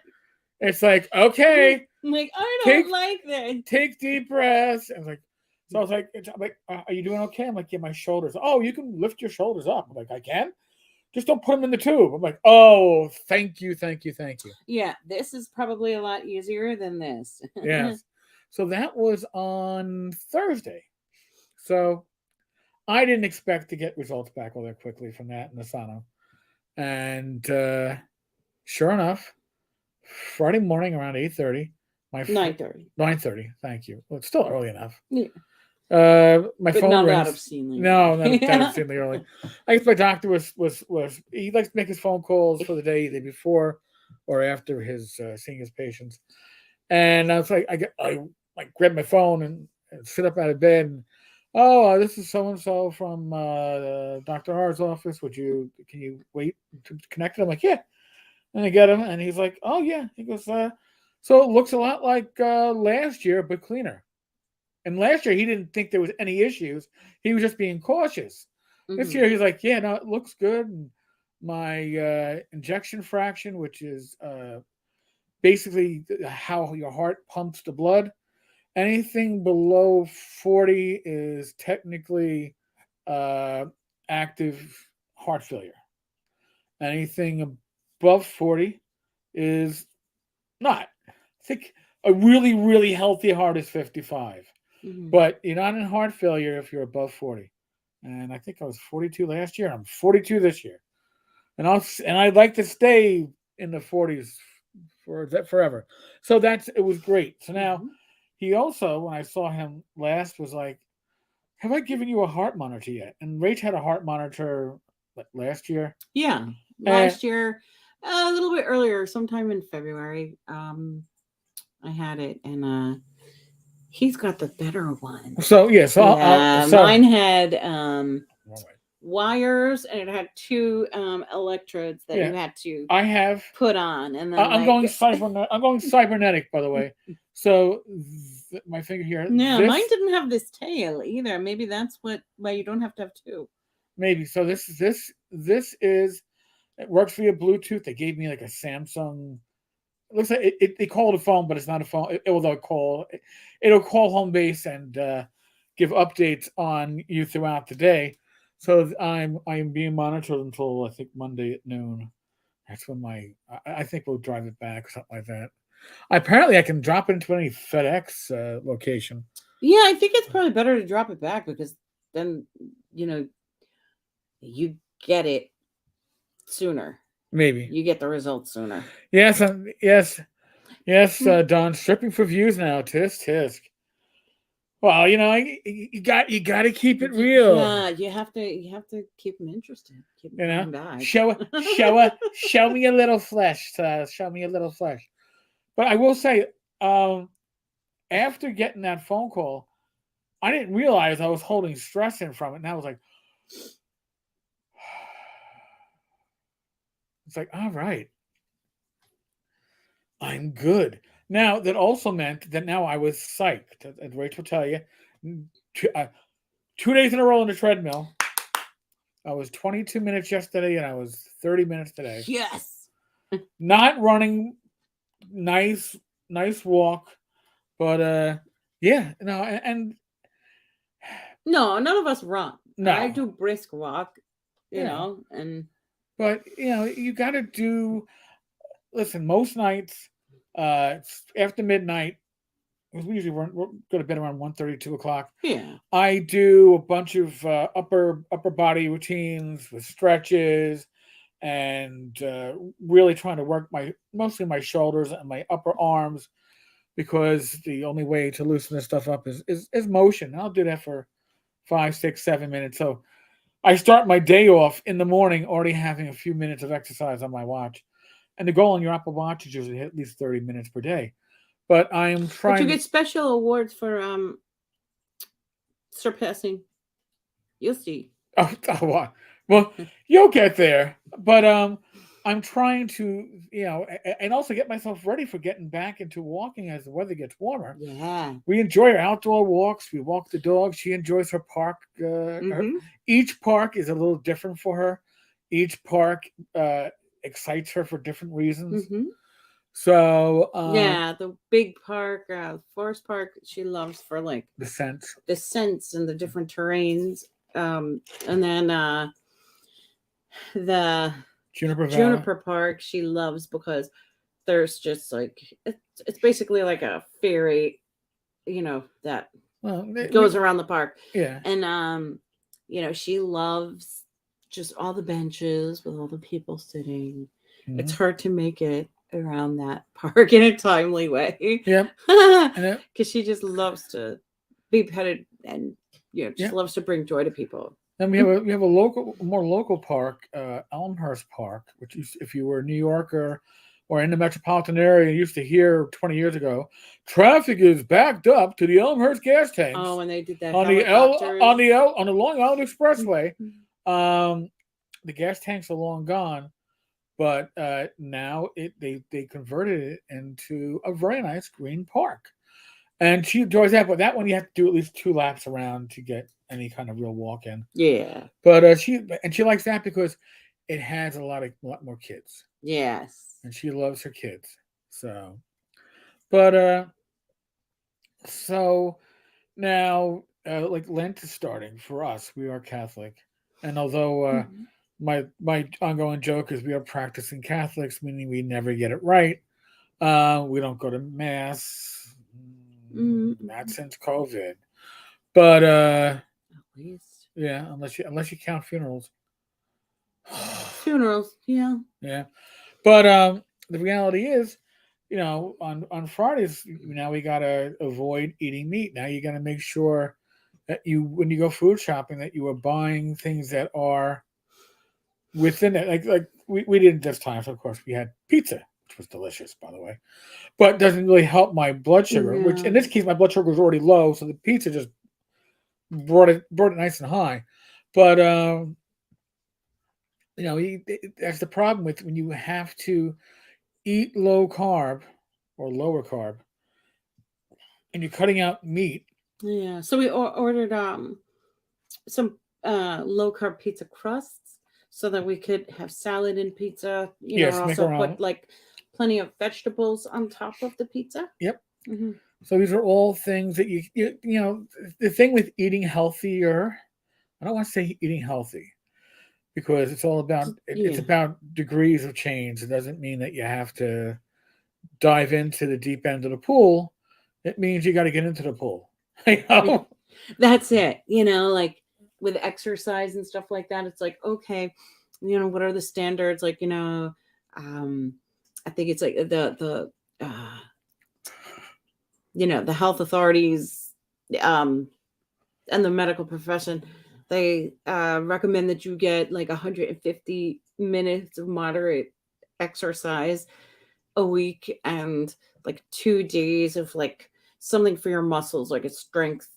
It's like, okay. I'm like, I don't like that. Take deep breaths. And like, so I was like, are you doing okay? I'm like, yeah, my shoulders. Oh, you can lift your shoulders up. I'm like, I can? Just don't put them in the tube. I'm like, oh, thank you. Yeah, this is probably a lot easier than this. Yes. So that was on Thursday. So I didn't expect to get results back all that quickly from that in the sauna. And sure enough, Friday morning around 8:30, 9:30. Thank you. Well, it's still early enough. Yeah. My but phone not rings. out obscenely. No, not obscenely early. I guess my doctor was he likes to make his phone calls for the day either before or after his seeing his patients. And I was like, I grab my phone and sit up out of bed. And, this is so and so from Dr. R's office. Can you wait to connect it? I'm like, yeah. And I get him, and he's like, oh yeah. He goes, so it looks a lot like last year, but cleaner. And last year he didn't think there was any issues. He was just being cautious. Mm-hmm. This year he's like, yeah, no, it looks good. And my injection fraction, which is basically how your heart pumps the blood, anything below 40 is technically active heart failure. Anything above 40 is not. I think a really, really healthy heart is 55. Mm-hmm. But you're not in heart failure if you're above 40. And I think I was 42 last year. I'm 42 this year. And I'd like to stay in the 40s forever. So it was great. So now he also, when I saw him last, was like, have I given you a heart monitor yet? And Rach had a heart monitor last year. Yeah. Last year, a little bit earlier, sometime in February, I had it, and he's got the better one. So mine had wires, and it had two electrodes that you had to put on. And then I'm going cybernetic, by the way. So my finger here. No, mine didn't have this tail either. Maybe that's why you don't have to have two. Maybe. So this is. It works via Bluetooth. They gave me like a Samsung. It looks like they call it a phone, but it's not a phone. It'll call home base and give updates on you throughout the day. So I'm being monitored until I think Monday at noon. That's when I think we'll drive it back or something like that. Apparently, I can drop it into any FedEx location. Yeah, I think it's probably better to drop it back because then you get it sooner. Maybe you get the results sooner. Yes, Don. Stripping for views now. Tisk. Well, you got to keep it real. Yeah, you have to keep them interested. Keep them back. Show me a little flesh. Show me a little flesh. But I will say, after getting that phone call, I didn't realize I was holding stress in from it, and I was like. It's like, all right, I'm good. Now, that also meant that now I was psyched. And Rach will tell you, 2 days in a row on the treadmill. I was 22 minutes yesterday, and I was 30 minutes today. Yes. Not running, nice walk, but Yeah, no, and No, none of us run. I no, do brisk walk, yeah, and but you got to do. Listen, most nights, after midnight, 'cause we usually go to bed around 1:30, 2 o'clock. yeah. I do a bunch of upper body routines with stretches and really trying to work my mostly my shoulders and my upper arms because the only way to loosen this stuff up is motion. I'll do that for 5, 6, 7 minutes. So I start my day off in the morning already having a few minutes of exercise on my watch. And the goal on your Apple Watch is usually at least 30 minutes per day. But I am But you trying to. get special awards for surpassing. You'll see. Oh, well, you'll get there. But I'm trying to, and also get myself ready for getting back into walking as the weather gets warmer. Yeah. We enjoy our outdoor walks. We walk the dog. She enjoys her park. Mm-hmm. Each park is a little different for her. Each park excites her for different reasons. Mm-hmm. So Yeah, the big park, forest park, she loves for like the scents, the scents and the different terrains. And then the Juniper Valley. Juniper Park, she loves because there's just like it's basically like a ferry, that Well, goes around the park. yeah. And she loves just all the benches with all the people sitting. It's Mhm. hard to make it around that park in a timely way. Yep. Because she just loves to be petted and just Yep. loves to bring joy to people. Then we have a more local park, Elmhurst Park, which if you were a New Yorker or in the metropolitan area, you used to hear 20 years ago, traffic is backed up to the Elmhurst gas tanks Oh, when they did that on the helicopters. on the Long Island Expressway. Um, the gas tanks are long gone, but now they converted it into a very nice green park, and she enjoys that. But that one you have to do at least 2 laps around to get any kind of real walk in. Yeah. But she likes that because it has a lot more kids, Yes. and she loves her kids. So, but so now like Lent is starting for us. We are Catholic, and although Mhm. my ongoing joke is we are practicing Catholics, meaning we never get it right. We don't go to mass, not Mhm. since COVID. But At least yeah, unless you count funerals. funerals. Yeah. Yeah, but the reality is, on Fridays now we gotta avoid eating meat. Now you gotta make sure that when you go food shopping, that you are buying things that are within it. Like we didn't this time, so of course we had pizza, which was delicious, by the way, but doesn't really help my blood sugar. Which in Yeah. this case, my blood sugar was already low, so the pizza just brought it nice and high. But that's the problem with when you have to eat low carb or lower carb and you're cutting out meat. Yeah. So we ordered some low carb pizza crusts so that we could have salad and pizza, and Yes, make also our own. put like plenty of vegetables on top of the pizza. Yep. Hmm. So these are all things that the thing with eating healthier. I don't want to say eating healthy because it's all about it's Yeah. about degrees of change. It doesn't mean that you have to dive into the deep end of the pool. It means you got to get into the pool. You know? That's it. Like with exercise and stuff like that, it's like, okay, what are the standards? Like, I think it's like the health authorities, um, and the medical profession, they recommend that you get like 150 minutes of moderate exercise a week and like 2 days of like something for your muscles, like a strength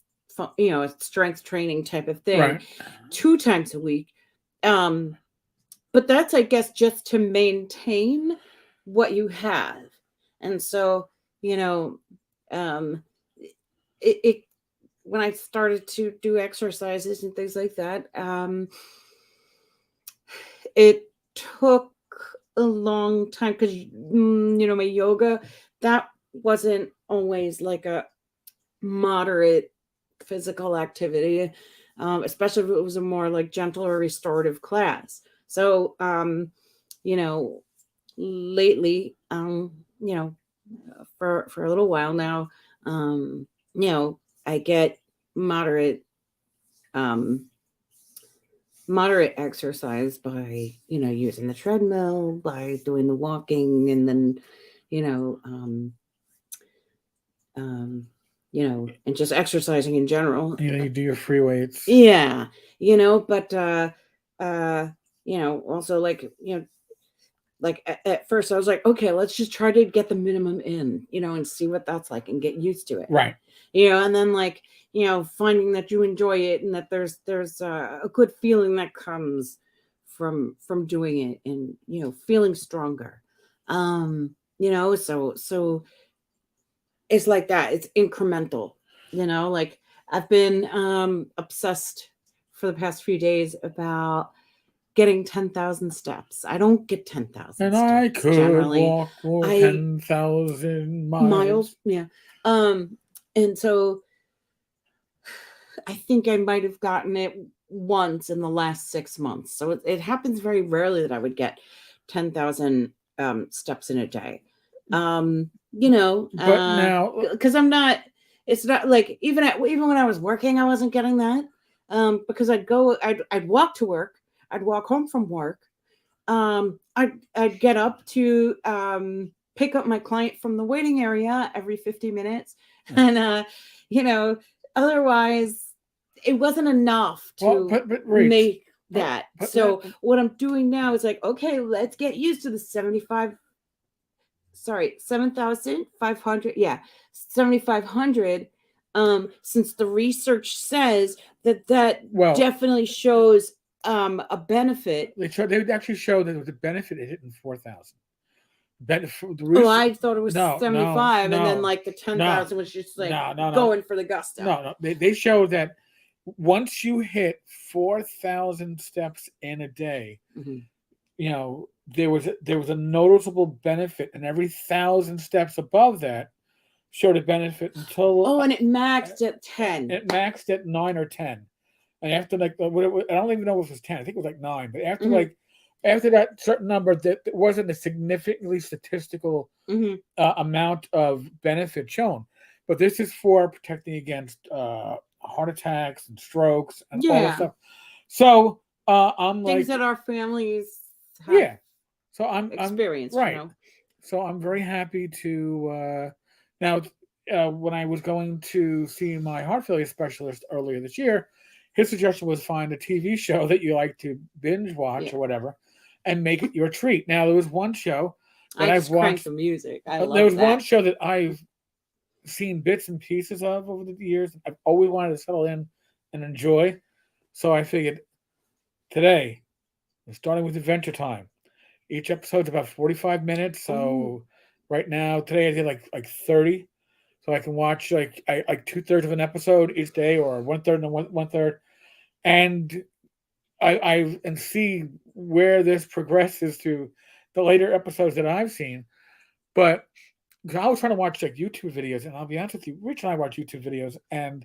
training type of thing, Right. 2 times a week. But that's, I guess, just to maintain what you have. And so, you know, um, it when I started to do exercises and things like that, it took a long time because my yoga, that wasn't always like a moderate physical activity, especially if it was a more like gentle or restorative class. So, you know, lately, you know, for a little while now, you know, I get moderate um moderate exercise by, you know, using the treadmill, by doing the walking, and then, you know, um, you know, and just exercising in general. You know, you do your free weights. Yeah, you know, but uh, you know, also like, you know, like at first I was like, okay, let's just try to get the minimum in, you know, and see what that's like and get used to it. Right. You know, and then like, you know, finding that you enjoy it and that there's a good feeling that comes from doing it, and, you know, feeling stronger. You know, so it's like that. It's incremental, you know, like I've been obsessed for the past few days about getting 10,000 steps. I don't get 10,000 And steps I could generally. walk for I 10,000 miles. miles, yeah. And so I think I might have gotten it once in the last 6 months. So it happens very rarely that I would get 10,000 steps in a day. You know, But now, because I'm not, it's not like even when I was working, I wasn't getting that. Because I'd walk to work, I'd walk home from work. I'd get up to pick up my client from the waiting area every 50 minutes. And you know, otherwise it wasn't enough to but Rach, make that. but So what I'm doing now is like, okay, let's get used to the 7,500. Yeah, 7,500. Since the research says that definitely shows a benefit. They actually showed that there was a benefit in hitting 4,000. Oh, I thought it was No, 75, no, and then like the 10,000 was just like going for the gusto. No. They showed that once you hit 4,000 steps in a day, you know, there was a noticeable benefit, and every 1,000 steps above that showed a benefit until and it maxed at 10. It maxed at 9 or 10, and after like I don't even know if it was 10. I think it was like 9. But after that certain number, that wasn't a significantly statistical amount of benefit shown. But this is for protecting against heart attacks and strokes and all that stuff. So I'm things like that our families have So I'm experienced, right. You know? So I'm very happy to now. When I was going to see my heart failure specialist earlier this year, his suggestion was find a TV show that you like to binge watch or whatever, and make it your treat. Now there was one show that I've watched. The music. There was one show that I've seen bits and pieces of over the years. I've always wanted to settle in and enjoy. So I figured today, we're starting with Adventure Time. Each episode's about 45 minutes. So right now, today I did like 30. So I can watch like 2/3 of an episode each day, or 1/3 and one third, and I and see where this progresses to the later episodes that I've seen. But I was trying to watch like YouTube videos, and I'll be honest with you, Rich and I watch YouTube videos, and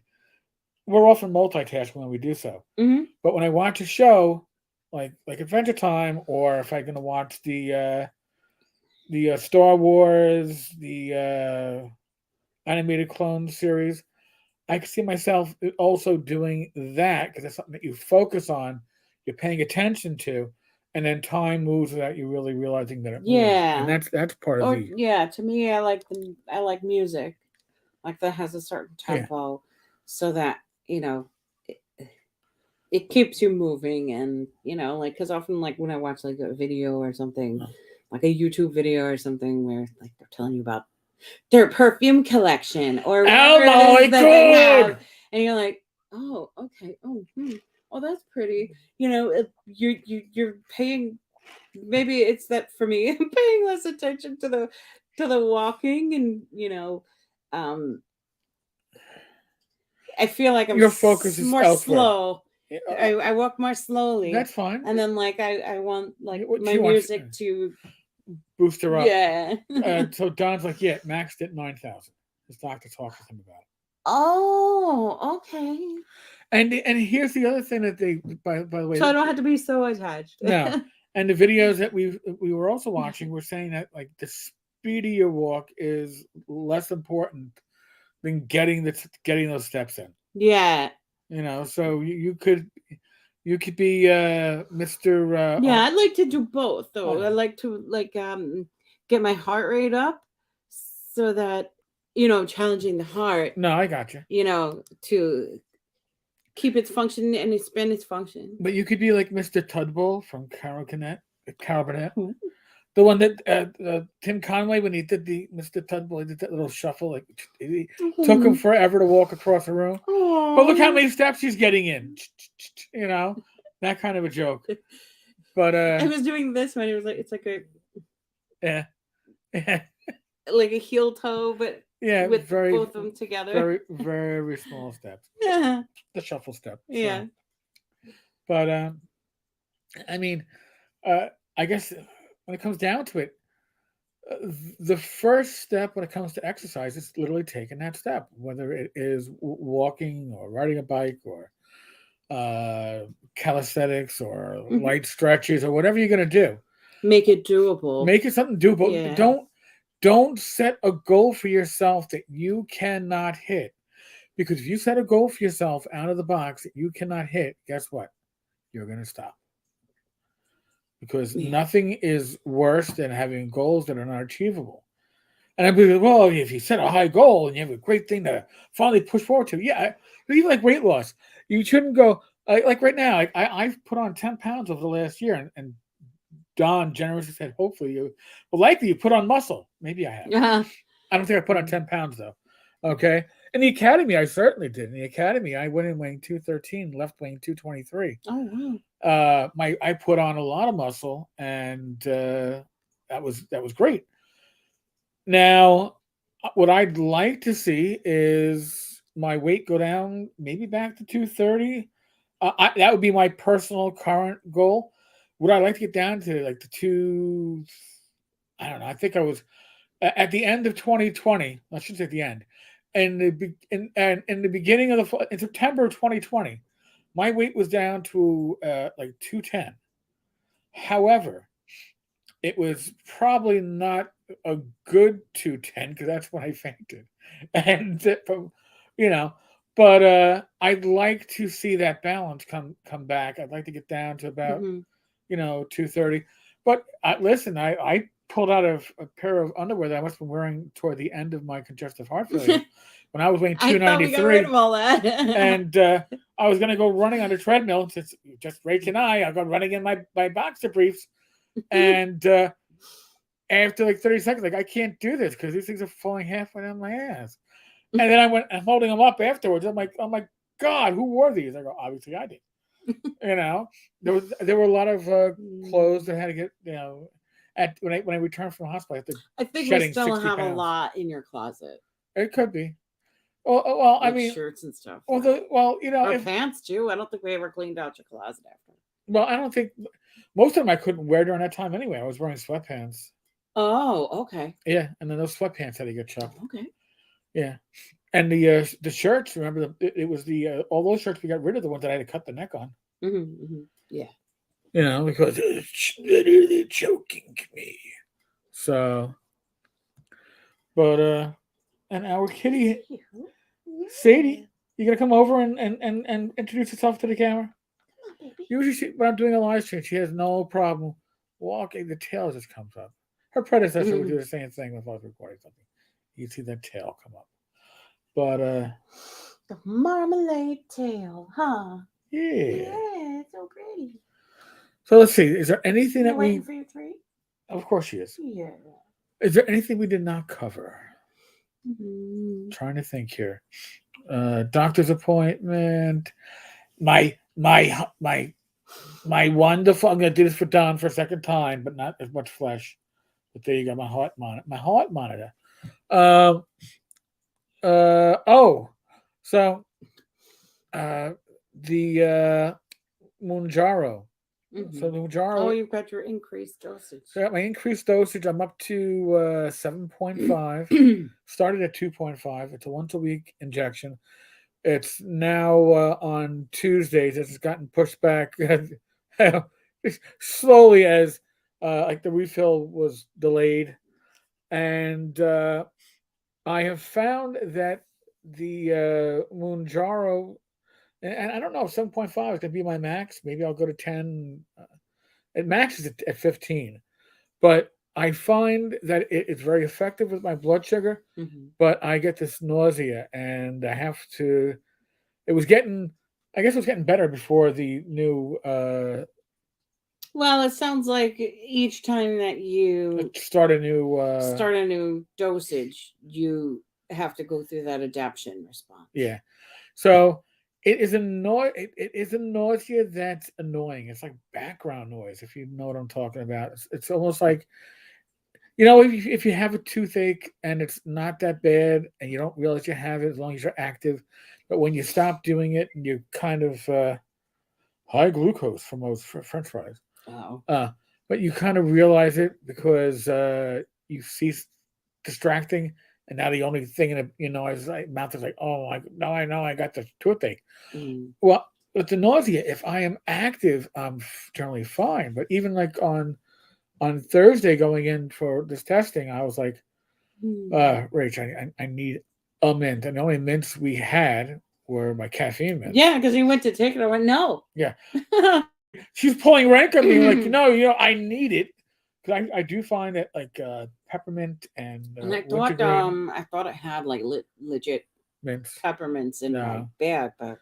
we're often multitasking when we do so. But when I watch a show like Adventure Time, or if I'm going to watch the Star Wars, the animated clone series, I can see myself also doing that, because it's something that you focus on, you're paying attention to, and then time moves without you really realizing that it moves. And that's part of the. Yeah, to me, I like music, like that has a certain tempo, so that, you know, it keeps you moving, and, you know, like, because often like when I watch like a video or something, like a YouTube video or something where like they're telling you about their perfume collection or whatever it is that they have, and you're like, oh, okay, oh, that's pretty. You know, you're paying. Maybe it's that for me, I'm paying less attention to the walking, and, you know, I feel like your focus is more elsewhere. Slow. I walk more slowly. That's fine. And then like I want like my music to boost her up. Yeah. So Don's like, maxed at 9,000. His doctor talked with him about it. Oh, okay. And here's the other thing that they, by the way, So I don't have to be so attached. no, and the videos that we were also watching were saying that like the speed of your walk is less important than getting those steps in. Yeah. So you could be Mr. Yeah, I'd like to do both Oh, though. yeah. I like to get my heart rate up so that challenging the heart, No, I got you. to keep its function and expand its function. But you could be like Mr. Tudbull from Carol Burnett, Ooh. the one that Tim Conway when he did the Mr. Tudbull, he did that little shuffle. Like it took him forever to walk across the room, but look how Aw. many steps he's getting in. You know that kind of a joke. But I was doing this when it was like it's yeah, yeah, like a heel toe, but yeah, with very, both of them together. very, very small steps. Yeah. The shuffle step. So. Yeah. But I mean, I guess when it comes down to it, the first step when it comes to exercise is literally taking that step, whether it is walking or riding a bike or calisthenics or Mhm. light stretches or whatever you're going to do. Make it doable. Make it something doable. Yeah. Don't set a goal for yourself that you cannot hit. Because if you set a goal for yourself out of the box that you cannot hit, guess what? You're going to stop. Because Yeah. nothing is worse than having goals that are not achievable. And I believe, well, if you set a high goal and you have a great thing to finally push forward to, yeah, even like weight loss, you shouldn't go like right now. I've put on 10 pounds over the last year, and Don generously said, hopefully likely you put on muscle. Maybe I have. Yeah. I don't think I put on 10 pounds though. Okay. In the academy, I certainly did. In the academy, I went in weighing 213, left weighing 223. Oh wow. I put on a lot of muscle, and that was great. Now, what I'd like to see is my weight go down, maybe back to 230. That would be my personal current goal. Would I like to get down to like the two? I don't know. I think I was at the end of 2020. I shouldn't say at the end. In the beginning of in September of 2020, my weight was down to like 210. However, it was probably not a good 210 because that's when I fainted, and you know. But I'd like to see that balance come back. I'd like to get down to about Hmm. 230. But listen, I pulled out a pair of underwear that I must have been wearing toward the end of my congestive heart failure when I was weighing I thought we got rid 293, of all that. and I was going to go running on the treadmill. Since just Rach and I go running in my boxer briefs, and after like 30 seconds, like I can't do this because these things are falling halfway down my ass. And then I'm holding them up afterwards. I'm like, oh my God, who wore these? I go, obviously I did. There were a lot of clothes that had to get at when I returned from the hospital. I think we shedding still 60 have a pounds. lot in your closet, It could be. Well, I like mean, shirts and stuff. or Or pants too. I don't think we ever cleaned out your closet after. well, I don't think most of them I couldn't wear during that time anyway. I was wearing sweatpants. Oh, okay. Yeah, and then those sweatpants had to get chopped. Okay. Yeah, and the shirts. Remember, it was the all those shirts we got rid of, the ones that I had to cut the neck on. Yeah. Because it's literally choking me. So, but and our kitty Sadie, you gonna come over and introduce yourself to the camera? Usually, when I'm doing a live stream, she has no problem walking. The tail just comes up. Her predecessor would do the same thing if I was recording something. You'd see that tail come up. But the marmalade tail, huh? yeah, It's so pretty. So let's see. Is there anything You're that waiting we? for your treat? Of course she is. Yeah. Is there anything we did not cover? Mm-hmm. Trying to think here. Doctor's appointment. My wonderful. I'm going to do this for Don for a second time, but not as much flesh. But there you go. My heart monitor. My heart monitor. So the Mounjaro. So Mhm. the Oh, Mounjaro, you've got your increased dosage. so I got my increased dosage. I'm up to 7.5. Started at 2.5. It's a once a week injection. It's now on Tuesdays. It's gotten pushed back slowly as like the refill was delayed, and I have found that the Mounjaro, and I don't know if 7.5 is going to be my max. Maybe I'll go to 10. It maxes at 15, but I find that it's very effective with my blood sugar. Mhm. But I get this nausea, and I have to. It was getting, I guess, it was getting better before the new Well, it sounds like each time that you start a new. start a new dosage, you have to go through that adaptation response. Yeah, so it is It is a nausea that's annoying. It's like background noise, if you know what I'm talking about. It's almost like, if you have a toothache and it's not that bad and you don't realize you have it as long as you're active, but when you stop doing it, you kind of high glucose from those French fries. Oh. Uh, but you kind of realize it because you cease distracting, and now the only thing in is like mouth is like, oh, now I know I got the toothache. Mm. Well, with the nausea, if I am active, I'm generally fine. But even like on Thursday going in for this testing, I was like, Mm. Rach, I need a mint, and the only mints we had were my caffeine mints. Yeah, because he went to take it. I went, no. Yeah. She's pulling rank on me, like, I need it. Because I do find that like peppermint and And wintergreen I thought it had like legit mints. peppermints in my No. bag, but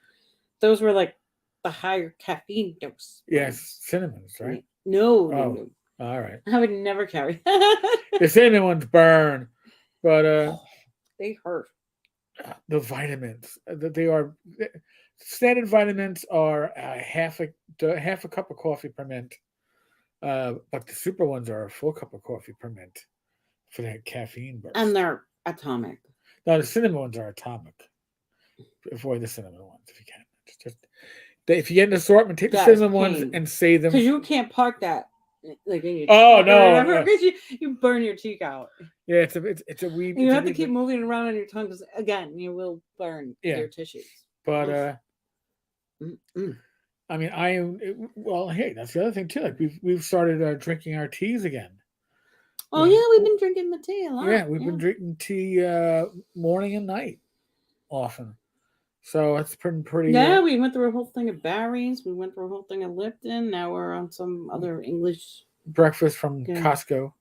those were like the higher caffeine dose Yes, ones. cinnamons, right? No, no, Oh, no. all right. I would never carry. The cinnamon ones burn, but They hurt. the vitamins, they are standard vitamins are half a cup of coffee per mint. But the super ones are a full cup of coffee per mint for that caffeine burst. And they're atomic. Now the cinnamon ones are atomic. Avoid the cinnamon ones if you can. If you get an assortment, take the That is cinnamon ones pain. and save them. Because you can't park that like in your Oh, cheek no, or whatever, no. because you burn your cheek out. Yeah, it's a weed. And you have to keep moving around on your tongue because again, you will burn your tissues. But Mm-mm. I mean, well. Hey, that's the other thing too. Like we've started drinking our teas again. Oh yeah, we've been drinking the tea a lot. Yeah, we've been drinking tea morning and night often. So it's pretty. Yeah, we went through a whole thing of Barry's. We went through a whole thing of Lipton. Now we're on some other English breakfast from Yeah. Costco,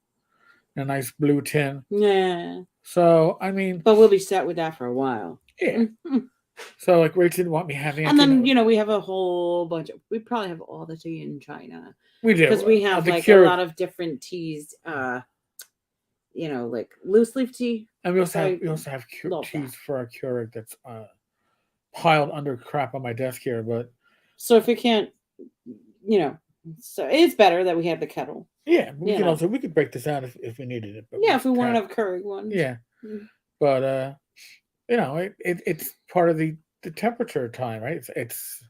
a nice blue tin. Yeah. So I mean, But we'll be set with that for a while. yeah. So like Rach didn't want me having, And then we have a whole bunch of. We probably have all the tea in China. We do because we have like a lot of different teas. Like loose leaf tea. And we also have teas for our Keurig that's piled under crap on my desk here. But so if we can't, so it's better that we have the kettle. Yeah, we could break this out if we needed it. But yeah, if we want to have Keurig ones. Yeah, but it's part of the temperature time, right? It's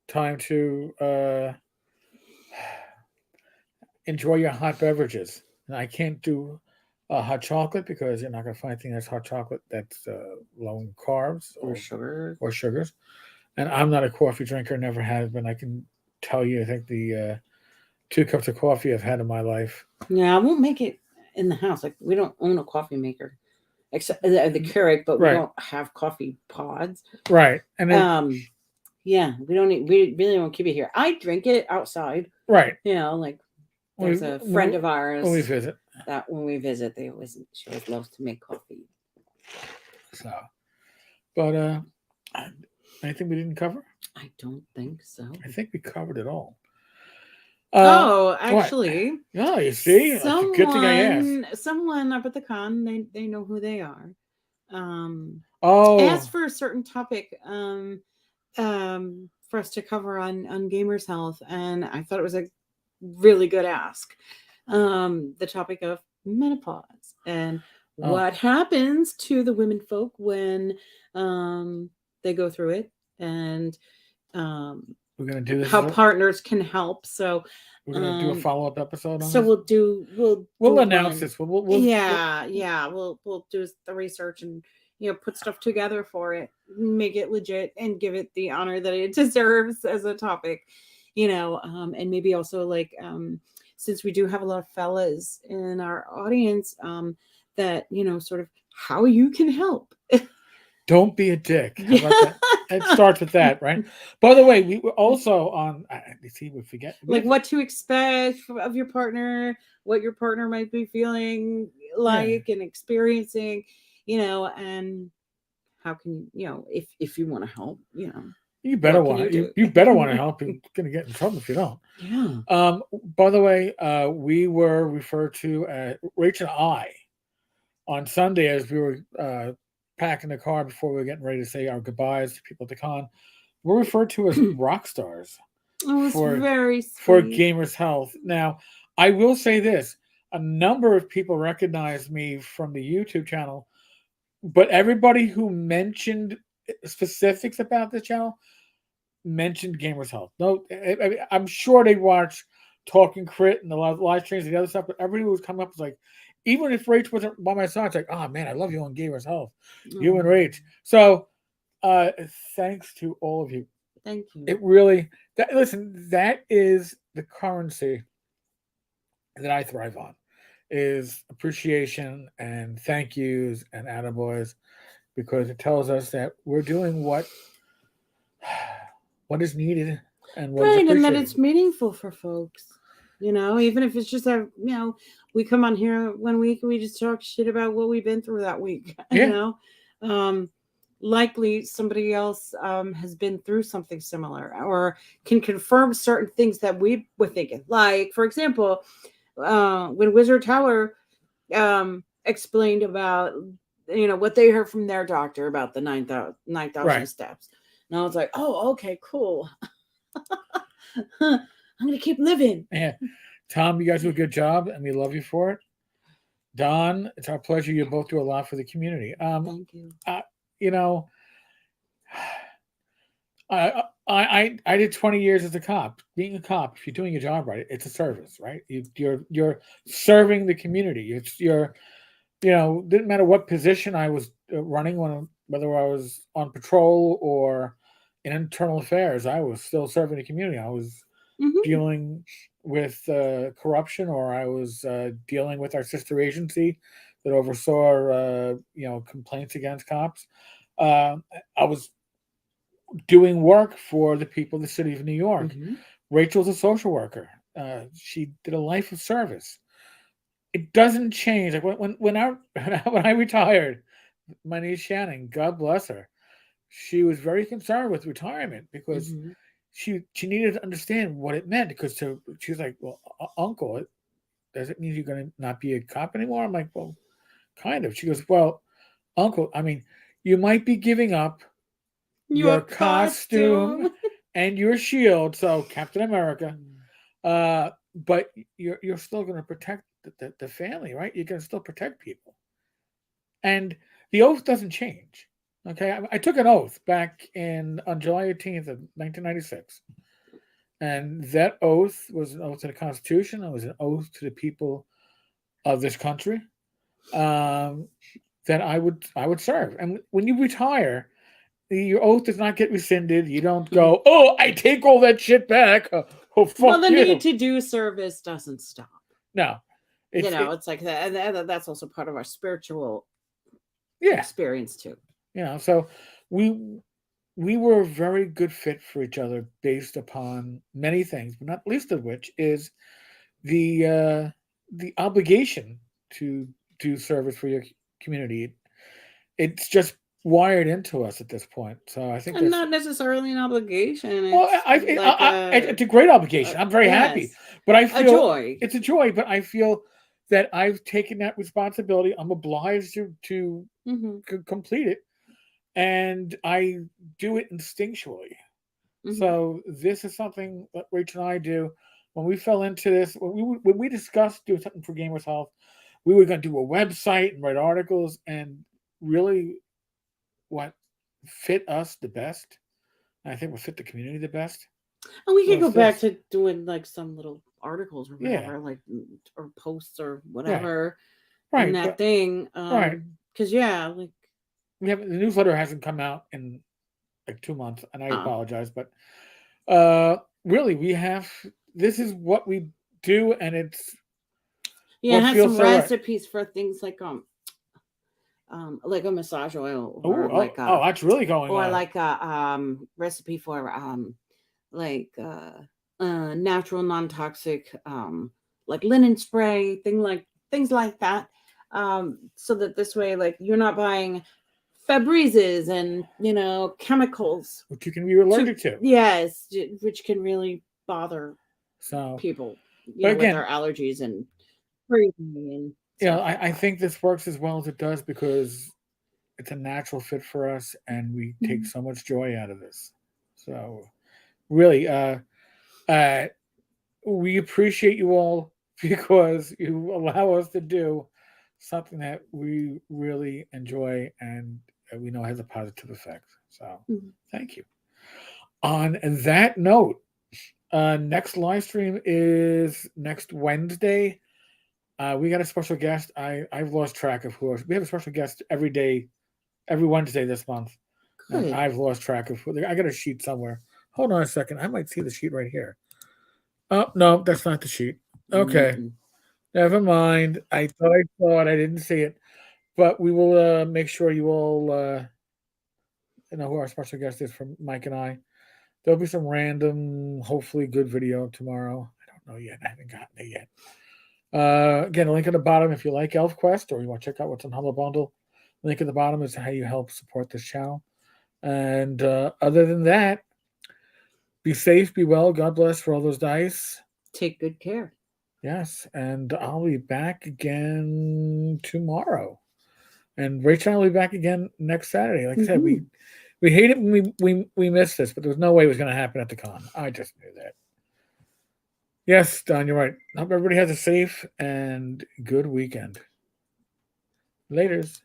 time to enjoy your hot beverages. And I can't do hot chocolate because you're not going to find anything that's hot chocolate that's low in carbs or sugars. And I'm not a coffee drinker, never have been. I can tell you, I think the 2 cups of coffee I've had in my life. Yeah, I won't make it in the house. Like we don't own a coffee maker, except the Keurig, but we don't have coffee pods. Right, and then, yeah, we don't. We really don't keep it here. I drink it outside. Right. Like there's a friend of ours when we visit. That when we visit, she always loves to make coffee. So, but anything we didn't cover? I don't think so. I think we covered it all. Actually, yeah, you see, good thing I asked. Someone up at the con, they know who they are. Asked for a certain topic for us to cover on gamers' health, and I thought it was a really good ask. The topic of menopause and what happens to the women folk when they go through it, and we're gonna do this. how partners can help. So We're gonna do a follow-up episode on so this. we'll We'll do announce one. this. Yeah, we'll do the research and put stuff together for it, make it legit, and give it the honor that it deserves as a topic. And maybe also like since we do have a lot of fellas in our audience, that sort of how you can help. Don't be a dick. How Yeah. about that? It starts with that, right? By the way, we were also on. See, we forget. Like what to expect of your partner, what your partner might be feeling like and experiencing, and how can if you want to help, you better what can want you to. do? You better want to help. You're gonna get in trouble if you don't. Yeah. By the way, we were referred to Rach and I on Sunday as we were packing the car before we were getting ready to say our goodbyes to people at the con. We're referred to as rock stars It was for very for sweet. Gamers Health. Now, I will say this: a number of people recognized me from the YouTube channel, but everybody who mentioned specifics about the channel mentioned Gamers Health. No, I'm sure they watch Talking Crit and the live streams and the other stuff, but everybody who was coming up was like, even if Rach wasn't by my side, it's like, oh man, I love you on Gamers Health, you and Rach. So, thanks to all of you. Thank you. It really listen. That is the currency that I thrive on, is appreciation and thank yous and attaboys, because it tells us that we're doing what is needed and what is Right, and that appreciated. it's meaningful for folks. Even if it's just we come on here 1 week and we just talk shit about what we've been through that week. Yeah. Likely somebody else has been through something similar or can confirm certain things that we were thinking. Like, for example, when Wizard Tower explained about what they heard from their doctor about the 9,000 Right. steps, and I was like, oh, okay, cool. I'm gonna keep living. Yeah. Tom, you guys do a good job and we love you for it. Don, it's our pleasure. You both do a lot for the community. Thank you. I did 20 years as a cop. Being a cop, if you're doing your job right, it's a service, right? You're serving the community. Didn't matter what position I was running, whether I was on patrol or in internal affairs, I was still serving the community. I was dealing with corruption, or I was dealing with our sister agency that oversaw complaints against cops. I was doing work for the people of the city of New York. Rachel's a social worker. She did a life of service. It doesn't change. Like when I retired, my niece Shannon, God bless her, she was very concerned with retirement because she needed to understand what it meant. Because she was like, "Well, Uncle, does it mean you're going to not be a cop anymore?" I'm like, "Well, kind of." She goes, "Well, Uncle, I mean, you might be giving up your costume and your shield, so Captain America, but you're still going to protect the family, right? You're going to still protect people, and the oath doesn't change." Okay, I took an oath back on July 18th of 1996, and that oath was an oath to the Constitution. It was an oath to the people of this country, that I would serve. And when you retire, your oath does not get rescinded. You don't go, "Oh, I take all that shit back." Oh, fuck well, the you. need to do service doesn't stop. No, it's like that. That's also part of our spiritual experience too. So we were a very good fit for each other based upon many things, but not least of which is the obligation to do service for your community. It's just wired into us at this point. So I think and not necessarily an obligation. It's a great obligation. I'm very happy, but I feel it's a joy. But I feel that I've taken that responsibility. I'm obliged to complete it, and I do it instinctually. So this is something that Rachel and I do. When we fell into this, when we discussed doing something for Gamers Health, we were going to do a website and write articles, and really what fit us the best, and I think what fit the community the best, And we could What's go back this? to doing like some little articles or Yeah, whatever, like or posts or right, whatever in right, that but thing. right. Because yeah, like We have the newsletter hasn't come out in like 2 months, and I uh, apologize, but really, we have this is what we do, and it's yeah, what have feels some so right. recipes for things like a massage oil Oh, that's really going or like a recipe for like natural non-toxic like linen spray things like that, so that this way like you're not buying Febrezes and chemicals which you can be to allergic to. yes, which can really bother So, people but with again, their allergies and breathing and stuff like I that. think this works as well as it does because it's a natural fit for us, and we take Mhm. so much joy out of this. So, really, uh, we appreciate you all because you allow us to do something that we really enjoy and we know has a positive effect. So, Mhm. thank you. On that note, next live stream is next Wednesday. We got a special guest. I've lost track of who. We have a special guest every day, every Wednesday this month, and Good. I've lost track of who. I got a sheet somewhere. Hold on a second. I might see the sheet right here. Oh no, that's not the sheet. Okay, Mm-mm. never mind. I thought I saw it. I didn't see it, but we will make sure you all know who our special guest is from Mike and I. There'll be some random, hopefully good video tomorrow. I don't know yet. I haven't gotten it yet. Again, a link at the bottom if you like ElfQuest or you want to check out what's on Humble Bundle. Link at the bottom is how you help support this channel. And other than that, be safe, be well. God bless for all those dice. Take good care. Yes, and I'll be back again tomorrow. And Rachel and I will be back again next Saturday. Like I said, Mhm. we hate it when we missed this, but there was no way it was going to happen at the con. I just knew that. Yes, Don, you're right. Hope everybody has a safe and good weekend. Laters.